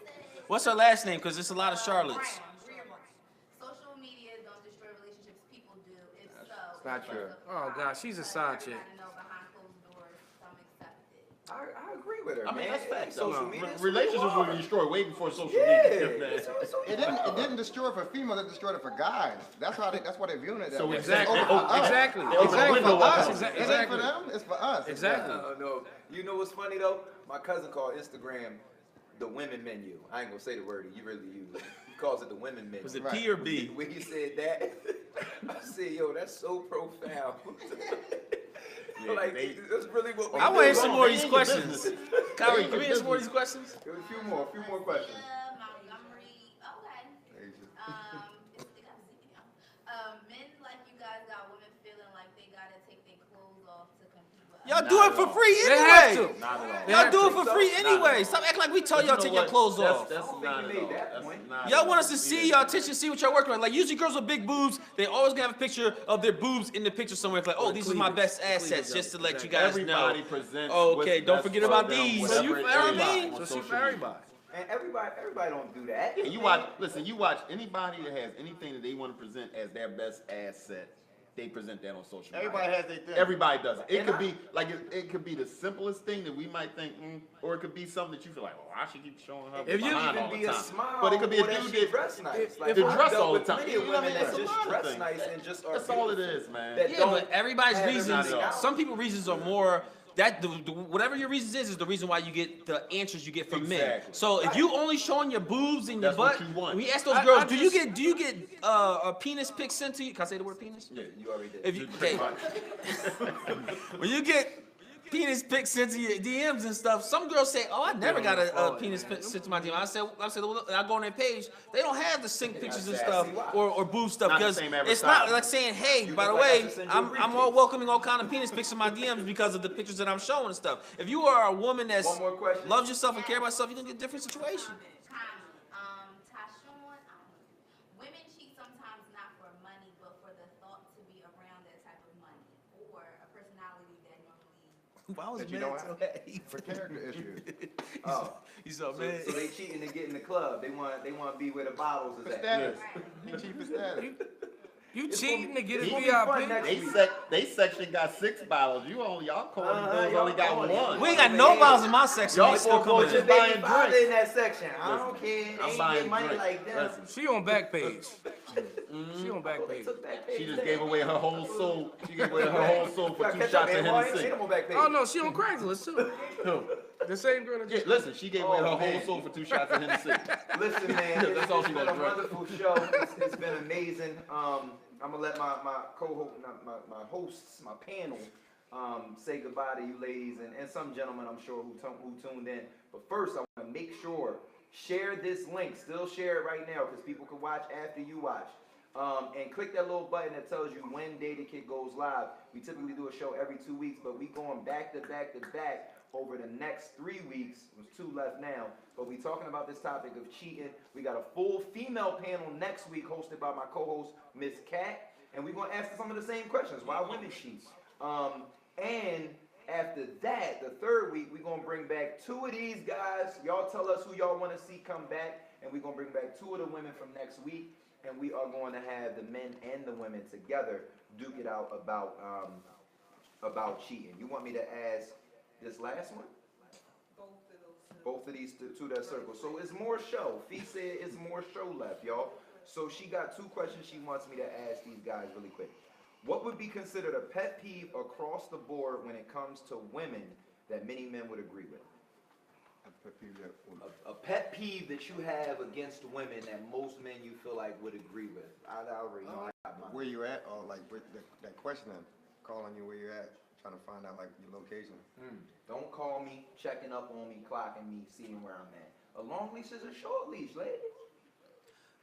What's her last name? Because it's a lot of Charlottes. Social media don't destroy relationships, people do. If so, It's not true. Oh God, she's a side chick. everybody know behind closed doors, some accept it. I agree with her. I mean, man. that's facts. Social though. media. is Relationships who were you are. destroyed way before social Yeah. media. man. It didn't destroy it for females. It destroyed it for guys. That's why they're viewing it that So way. exactly. It's over for us. Exactly. It's over Exactly. for us. Exactly. It ain't for them. It's for us. Exactly. No. You know what's funny though? My cousin called Instagram the women menu. I ain't gonna say the word that you really use. He calls it the women menu. Was it Right. P or B? When he said that, I said, yo, that's so profound. Yeah, like, they- that's really what we I do. want to hear some more of They these ain't your questions. business. Kyrie, can we hear some more of these questions? A few more questions. Montgomery, okay. Men like you guys got women feeling like they gotta take their clothes off to compete with Y'all others. do it for free They have anyway. to. Not at all. They Y'all have do to. it for free anyway. Stop acting like we tell y'all to take your clothes off. That's I don't not think at you all. made that That's point. not Y'all at want all. us to see y'all attention, see what y'all working on. Like usually girls with big boobs, they always gonna have a picture of their boobs in the picture somewhere. It's like, oh, these are my best assets, just to let you guys Everybody know. presents. Oh, what's okay, don't best forget for about them, these. whatever So you it for is everybody. on So she social for media. everybody. And everybody don't do that. Yeah, you watch. Listen, you watch anybody that has anything that they want to present as their best asset. They present that on social media. Everybody has their thing. Everybody does it. It And could I- be like it could be the simplest thing that we might think, or it could be something that you feel like, oh, I should keep showing her It could behind all even the be a time. smile. But it could be a or that dude she that dress nice. if- Like, that I've dress dealt all the with time. plenty You of know what I women mean? that It's a just lot of dress things. nice and just are That's all it beautiful. is, man. That Yeah, don't but everybody's have reasons. everything else. Some people reasons are more. That whatever your reasons is the reason why you get the answers you get from men. Exactly. So if you only showing your boobs and your That's what butt, you want. we ask those I girls, do you just- get a penis pic sent to you? Can I say the word penis? Yeah. You already did. If you okay, when you get penis pics sent to your DMs and stuff, some girls say, "Oh, I never got a penis pic sent to my DM." I said, well, I go on their page, they don't have the sync pictures and stuff or boob stuff Not the because same it's not advertising. like saying, "Hey, You by just the like way, us to send you a I'm all briefcase. welcoming all kind of penis pics in my DMs because of the pictures that I'm showing and stuff." If you are a woman that One more question. loves yourself and care about yourself, you're gonna get a different situation. Tashawn, women cheat sometimes not for money, but for the thought to be around that type of money, or a personality that normally. Why was That you man don't so have. happy? For character issues. Oh. He's so So, man. so they cheating to get in the club. They want to be where the bottles For is at. status. He cheap for status. You It's cheating gonna to get a it's gonna be fun VIP? next week. They section got 6 bottles. Y'all calling those y'all only got calling it. 1. We ain't got no bottles in my section. Y'all They still coming foreclosure in. buying baby father drinks. in that section. I don't Listen, care. They I'm ain't buying get money drinks. like them. Listen. She on back page. She on back They page. took that page She just down. gave away her whole soul. She gave away her whole soul for Gotta 2 catch shots up, of man. Why ain't Hennessy. seen them on back page? Oh no, she on Craigslist too. Who? The same girl that Yeah, just. listen, she gave away her Oh, whole man. soul for 2 shots of Hennessy. Listen, man, That's it's all she been gonna a drink. wonderful show. It's been amazing. I'm gonna let my co-host, my hosts, my panel, say goodbye to you ladies and some gentlemen, I'm sure, who tuned in. But first, I want to make sure, share this link. Still share it right now because people can watch after you watch. And click that little button that tells you when Datequette goes live. We typically do a show every 2 weeks, but we going back to back to back over the next 3 weeks. There's 2 left now, but we talking about this topic of cheating. We got a full female panel next week hosted by my co-host, Miss Kat, and we're gonna ask some of the same questions. Why women cheat? And after that, the 3rd week, we're gonna bring back 2 of these guys. Y'all tell us who y'all wanna see come back, and we're gonna bring back 2 of the women from next week, and we are going to have the men and the women together duke it out about cheating. You want me to ask this last one? Both of these to that circle. So it's more show. Fee said it's more show left, y'all. So she got 2 questions she wants me to ask these guys really quick. What would be considered a pet peeve across the board when it comes to women that many men would agree with? A pet peeve that you have against women that most men you feel like would agree with. I already know I got mine. Where you at? Or like with that question, calling you where you at, trying to find out like your location. Don't call me, checking up on me, clocking me, seeing where I'm at. A long leash is a short leash, lady.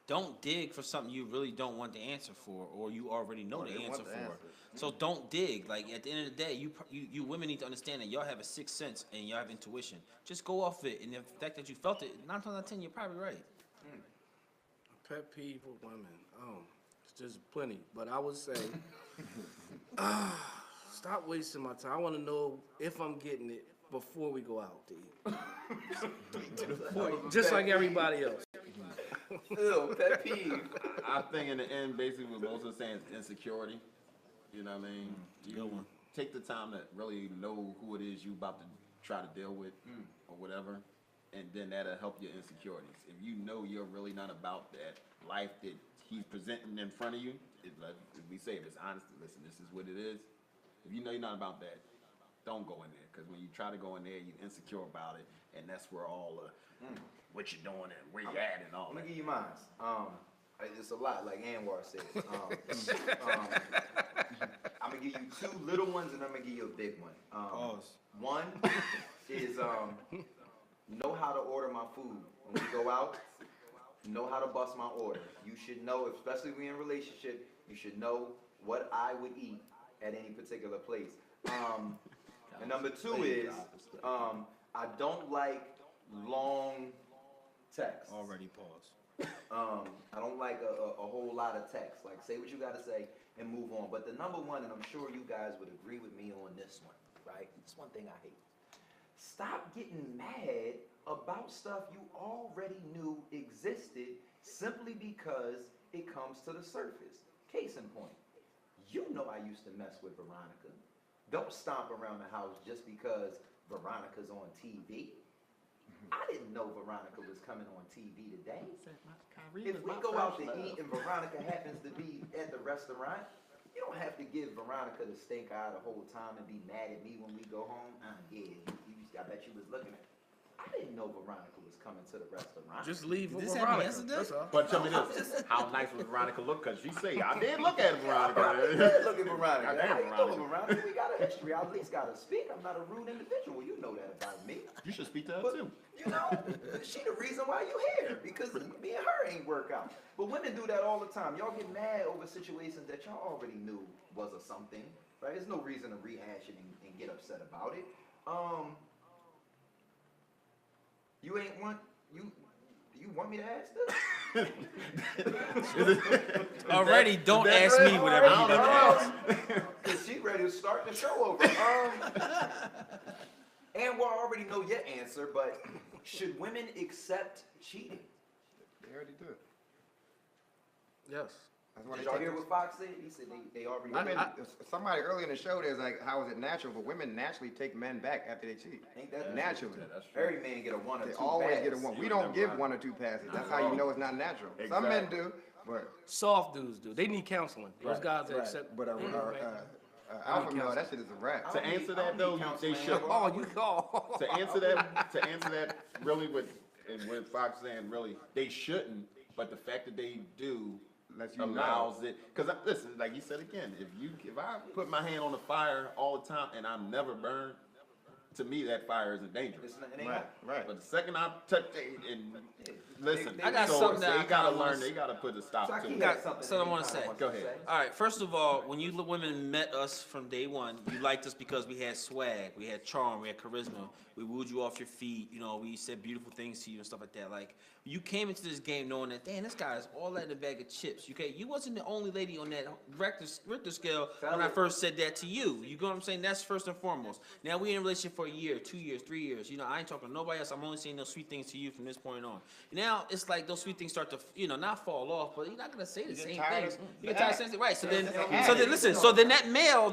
Don't dig for something you really don't want the answer for, or you already know the they want answer the for. answer. So don't dig. Like at the end of the day, you women need to understand that y'all have a 6th sense and y'all have intuition. Just go off it, and the fact that you felt it, 9 times out of 10, you're probably right. Pet peeve with women. It's just plenty. But I would say, stop wasting my time. I want to know if I'm getting it before we go out to eat. Just like everybody else. Ew, pet peeve. I think in the end, basically what most are saying is insecurity. You know what I mean? You take the time to really know who it is you about to try to deal with or whatever, and then that'll help your insecurities. If you know you're really not about that life that he's presenting in front of you, like we say, it's honest. Listen, this is what it is. If you know you're not about that, don't go in there, because when you try to go in there, you're insecure about it, and that's where all the what you're doing and where you at and all Let that. me give you mine. It's a lot, like Anwar said. I'm gonna give you 2 little ones, and I'm gonna give you a big one. One is know how to order my food when we go out. Know how to bust my order. You should know, especially if we're in a relationship, you should know what I would eat at any particular place. And number 2 is I don't like long text. Already paused. I don't like a whole lot of text. Like, say what you got to say and move on. But the number one, and I'm sure you guys would agree with me on this one, right? It's one thing I hate. Stop getting mad about stuff you already knew existed simply because it comes to the surface. Case in point, you know I used to mess with Veronica. Don't stomp around the house just because Veronica's on TV. I didn't know Veronica was coming on TV today. If we go out to eat and Veronica happens to be at the restaurant, you don't have to give Veronica the stink eye the whole time and be mad at me when we go home. I bet you was looking at. I didn't know Veronica was coming to the restaurant. Just leave with Did this happen Veronica. yesterday? That's all. But tell me this, how nice would Veronica look? Because she say, I did look at Veronica. Look at Veronica. Goddamn, How you doing, Veronica. Veronica? We got a history. I at least got to speak. I'm not a rude individual. You know that about me. You should speak to her But, too. you know, she the reason why you here, because me and her ain't work out. But women do that all the time. Y'all get mad over situations that y'all already knew was a something, right? There's no reason to rehash it and get upset about it. You ain't want, you want me to ask this? Already, don't ask me whatever you need to ask. Cause she ready to start the show over. Anwar already know your answer, but should women accept cheating? They already do it. Yes. That's why Did they y'all take hear those- what Fox said? He said they already. Women, somebody earlier in the show, there's like, how is it natural? But women naturally take men back after they cheat. Ain't that Naturally. Every man get a one or They two always pass. get a one. We don't give 1 or 2 passes. That's how you know it's not natural. Some men do, but Soft dudes do. They need counseling. Those guys that accept. but alpha male, that shit is a wrap. To answer that though, they should. Oh, you call. To answer that, really, with Fox saying, really, they shouldn't. But the fact that they do Lets you allows it. Because listen, like you said again, if I put my hand on the fire all the time and I'm never burned, to me that fire isn't dangerous. It ain't Right. But the second I touch it and listen, I got so something that I they gotta kinda wanna learn. They gotta put a stop to Taqiy it. has something something I that wanna he say. kinda wants Go to ahead. say. All right, first of all, when you women met us from day one, you liked us because we had swag, we had charm, we had charisma. We wooed you off your feet, you know, we said beautiful things to you and stuff like that. Like, you came into this game knowing that, damn, this guy is all that in a bag of chips. Okay, you wasn't the only lady on that Richter scale when I first said that to you. You know what I'm saying? That's first and foremost. Now we in a relationship for a year, 2 years, 3 years. You know, I ain't talking to nobody else. I'm only saying those sweet things to you from this point on. Now it's like those sweet things start to, you know, not fall off, but you're not gonna say the same things. You get tired of saying it, right? So then listen. So then that male,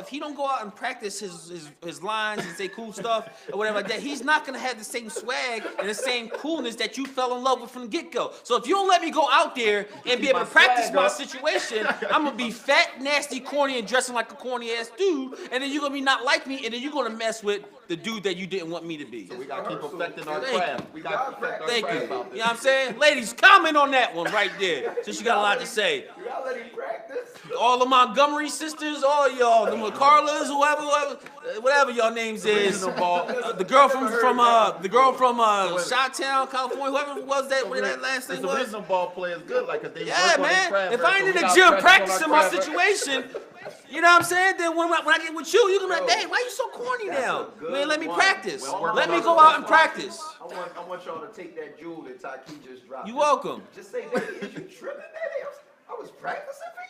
if he don't go out and practice his lines and say cool stuff or whatever like that, he's not gonna have the same swag and the same coolness that you fell in love with from the get-go. So if you don't let me go out there and be able to practice my situation, I'm gonna be fat, nasty, corny, and dressing like a corny ass dude, and then you're gonna be not like me, and then you're gonna mess with the dude that you didn't want me to be. We gotta keep perfecting our Thank craft. We gotta perfect our Thank you. craft You know out what there. I'm saying? Ladies, comment on that one right there, since you got a lot to say. You gotta let him practice. All the Montgomery sisters, all y'all, the Carlas, whatever y'all names is, the girl from Chi-Town, California, whoever was that, what that last It's name the was. original ball players good, like, 'cause they Yeah, work on their man. craft. If right? I ain't So in we the gotta gym practice on our practicing my craft, right? situation, you know what I'm saying? Then when I get with you, you're gonna be like, dang, why you so corny now? good Man, let me one. practice. Well, Let me go out and practice. I want y'all to take that jewel that Taqiy just dropped. You welcome. Just say, Daddy, is you tripping, Daddy? I was practicing for you.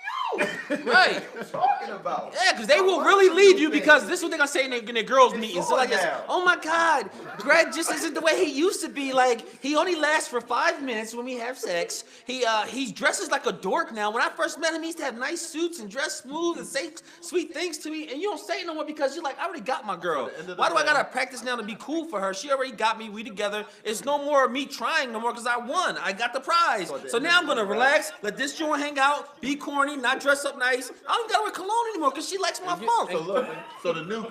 Right. What you talking about? Yeah, because they will really leave you because this is what they're gonna say in their girls' meetings. So like, this, oh my God, Greg just isn't the way he used to be. Like, he only lasts for 5 minutes when we have sex. He dresses like a dork now. When I first met him, he used to have nice suits and dress smooth and say sweet things to me. And you don't say it no more because you're like, I already got my girl. Why do I gotta practice now to be cool for her? She already got me. We together. It's no more me trying no more because I won. I got the prize. So now I'm gonna relax, let this joint hang out, be corny, not dress up nice. I don't gotta wear cologne anymore because she likes my funk. So look, so the new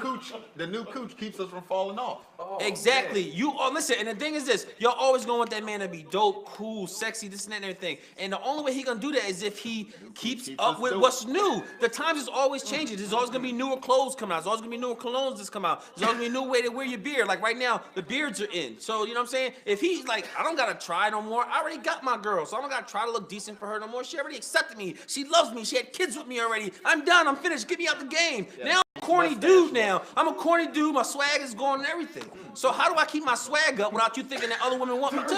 cooch keeps us from falling off. Exactly. You listen, and the thing is this: y'all always gonna want that man to be dope, cool, sexy, this and that and everything. And the only way he gonna do that is if he keeps up with what's new. The times is always changing. There's always gonna be newer clothes coming out. There's always gonna be newer colognes that's come out. There's always gonna be a new way to wear your beard. Like right now, the beards are in. So you know what I'm saying? If he's like, I don't gotta try no more. I already got my girl, so I don't gotta try to look decent for her no more. She already accepted me. She loves me. She had kids with me already. I'm done. I'm finished. Get me out the game. Now I'm a corny dude now. I'm a corny dude. My swag is gone and everything. So how do I keep my swag up without you thinking that other women want me too?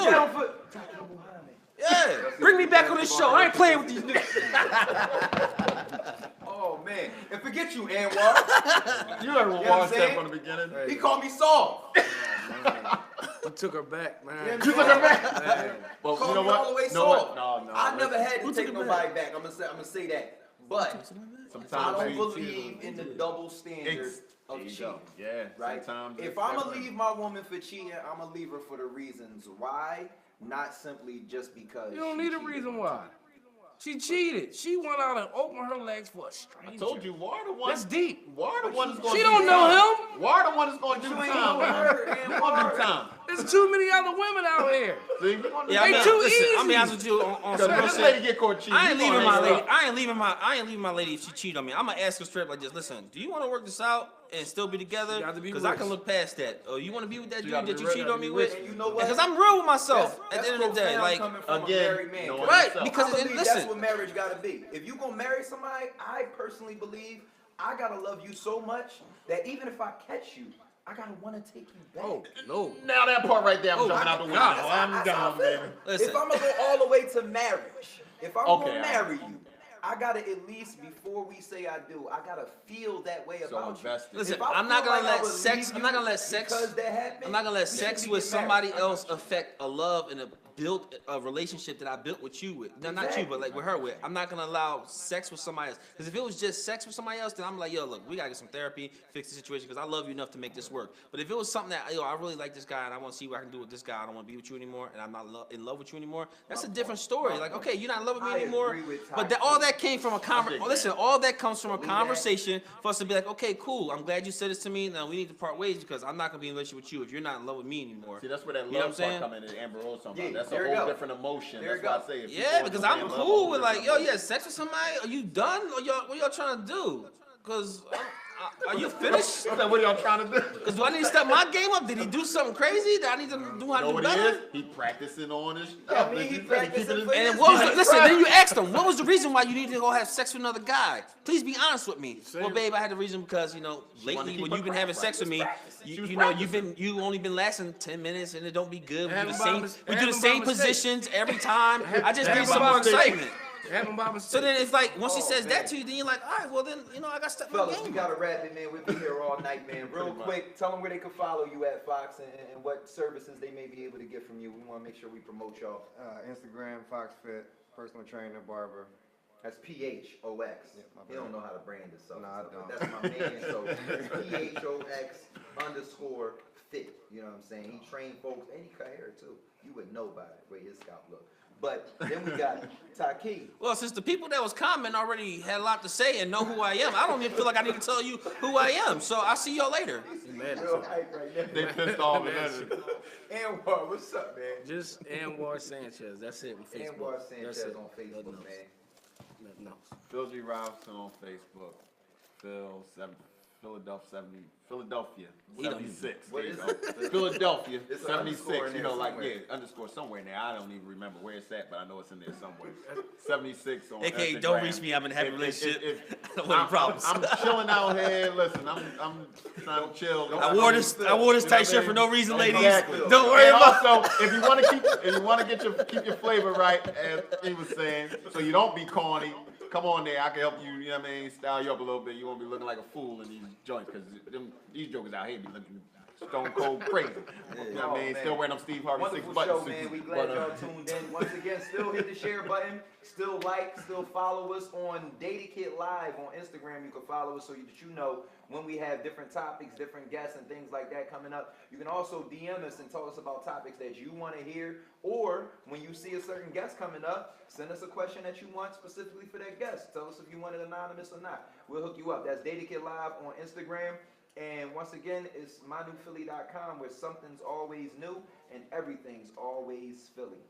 Yeah. Bring me back on this show. I ain't playing with these niggas. Oh man, and forget you, Anwar. You ever watched that from the beginning? He called me soft. You took her back, man. You took her back. Well, Called you know me what? all the way No, what? soft. No. I never had to Who take took it nobody back. I'm gonna say that. But I Sometimes don't we- believe in the double standard of There you cheating. go. Yeah. Right? Sometimes If it's I'm gonna different. leave my woman for cheating, I'm gonna leave her for the reasons why, not simply just because. You don't she need a cheated. reason why. She cheated. She went out and opened her legs for a stranger. I told you, War the one. That's deep. War the one is going. She don't know him. War the one is going to do You ain't time. know her, man. and You gonna do War. time. There's too many other women out here. See, you gonna do Yeah, I They mean, too listen, I'm easy. be honest with you on some real this shit. lady get caught cheating. I ain't you leaving gonna my hang her lady. up. I ain't leaving my lady if she cheat on me. I'm gonna ask her straight like this. Listen, do you want to work this out and still be together? You got to be Because I rich. can look past that. Oh, you want to be with that dude gotta that be you rich, cheated gotta on me be with? rich. And you know what? Because I'm real with myself at the end of the day. profound Like, coming from a again, married man. knowing right? yourself. Because I believe that's listen, what marriage gotta be. If you gonna marry somebody, I personally believe I gotta love you so much that even if I catch you, I gotta wanna take you back. Oh, no. Now that part right there, I'm Oh, jumping out the window. God. I'm That's how I done, feel. man. Listen. If I'm gonna go all the way to marriage, if I'm Okay, gonna all marry you, I gotta at least before we say I do, I gotta feel that way So about you. invested. Listen, If I I'm not feel gonna like I let would sex. leave I'm not you gonna let sex. because that happened. I'm not gonna let we sex shouldn't with get married. somebody else affect a love and a built a relationship that I built with you with. No, not you, but like with her with. I'm not gonna allow sex with somebody else. Because if it was just sex with somebody else, then I'm like, yo, look, we gotta get some therapy, fix the situation, because I love you enough to make this work. But if it was something that, yo, I really like this guy and I want to see what I can do with this guy, I don't want to be with you anymore, and I'm not in love with you anymore, that's a different story. Like, okay, you're not in love with me I anymore, agree with but Ty. all that came from a conversation. Listen, all that comes from a Believe that. conversation for us to be like, okay, cool, I'm glad you said this to me. Now we need to part ways because I'm not gonna be in a relationship with you if you're not in love with me anymore. See, that's where that You know what I'm love part saying? come in that Amber Rose talking Yeah, about. That's there a you whole go. different emotion. There That's you why I go. say if Yeah, people because understand I'm love, cool a with whole like, yo, different you had sex with somebody? Are you done? Or what y'all trying to do? Because are you finished? emotion. What are y'all trying to do? Because do I need to step my game up? Did he do something crazy? Did I need to do how You know to do what he better? is? He practicing on his Yeah, stuff. I mean, Like he you said, practicing keeping his- for And his what was life. listen, then you asked him, what was the reason why you needed to go have sex with another guy? Please be honest with me. Well, babe, I had the reason because, wanted lately to keep when her you've been having sex with me, She was you only been lasting 10 minutes and it don't be good. We do It the happened same, by mis- we it do the happened by same mistake. positions every time. I just It need happened some by more mistake. excitement. It happened by So mistake. then it's like, once he Oh, says man. that to you, then you're like, all right, well then, I got to step my Fellas, we game got up. to wrap it, man. We'll be here all night, man. Real quick, tell them where they can follow you at, Fox, and what services they may be able to get from you. We want to make sure we promote y'all. Instagram, FoxFit, personal trainer, barber. That's PHOX. Yeah, my He don't bad. know how to brand himself. No, I so, don't. but that's my man. So it's PHOX_fit. You know what I'm saying? He trained folks, and he cut hair too. You would know by the way his scalp look. But then we got Taqiy. Well, since the people that was commenting already had a lot to say and know who I am, I don't even feel like I need to tell you who I am. So I'll see y'all later. Real hype right there. They pissed off and everything. Anwar, what's up, man? Just Anwar Sanchez. That's it on Facebook. Anwar That's Sanchez it. on Facebook, Nothing else. man. Nothing else. Phil G. Robinson on Facebook. Philadelphia He don't 76. What There you is go. Philadelphia It's an 76. underscore in You there know, like somewhere. underscore somewhere in there. I don't even remember where it's at, but I know it's in there somewhere. 76 on AKA, Instagram. don't reach me. I'm in a happy If- relationship. I don't want any problems. I'm chilling out here. Listen, I'm trying to chill. I wore this tight shirt for no reason, ladies. Exactly. Don't worry And about. also, if you want to keep your flavor right, as he was saying, so you don't be corny. Come on there, I can help you. You know what I mean? Style you up a little bit. You won't be looking like a fool in these joints because these jokers out here be looking stone cold crazy. You know what I mean? Oh, Still man. wearing them Steve Harvey 6 Wonderful button show, suits. man. We glad But, y'all tuned in. Once again, still hit the share button. Still like, still follow us on Datequette Live on Instagram. You can follow us so that you know when we have different topics, different guests, and things like that coming up. You can also DM us and tell us about topics that you want to hear. Or when you see a certain guest coming up, send us a question that you want specifically for that guest. Tell us if you want it anonymous or not. We'll hook you up. That's Datequette Live on Instagram. And once again, it's MyNEWPhilly.com where something's always new and everything's always Philly.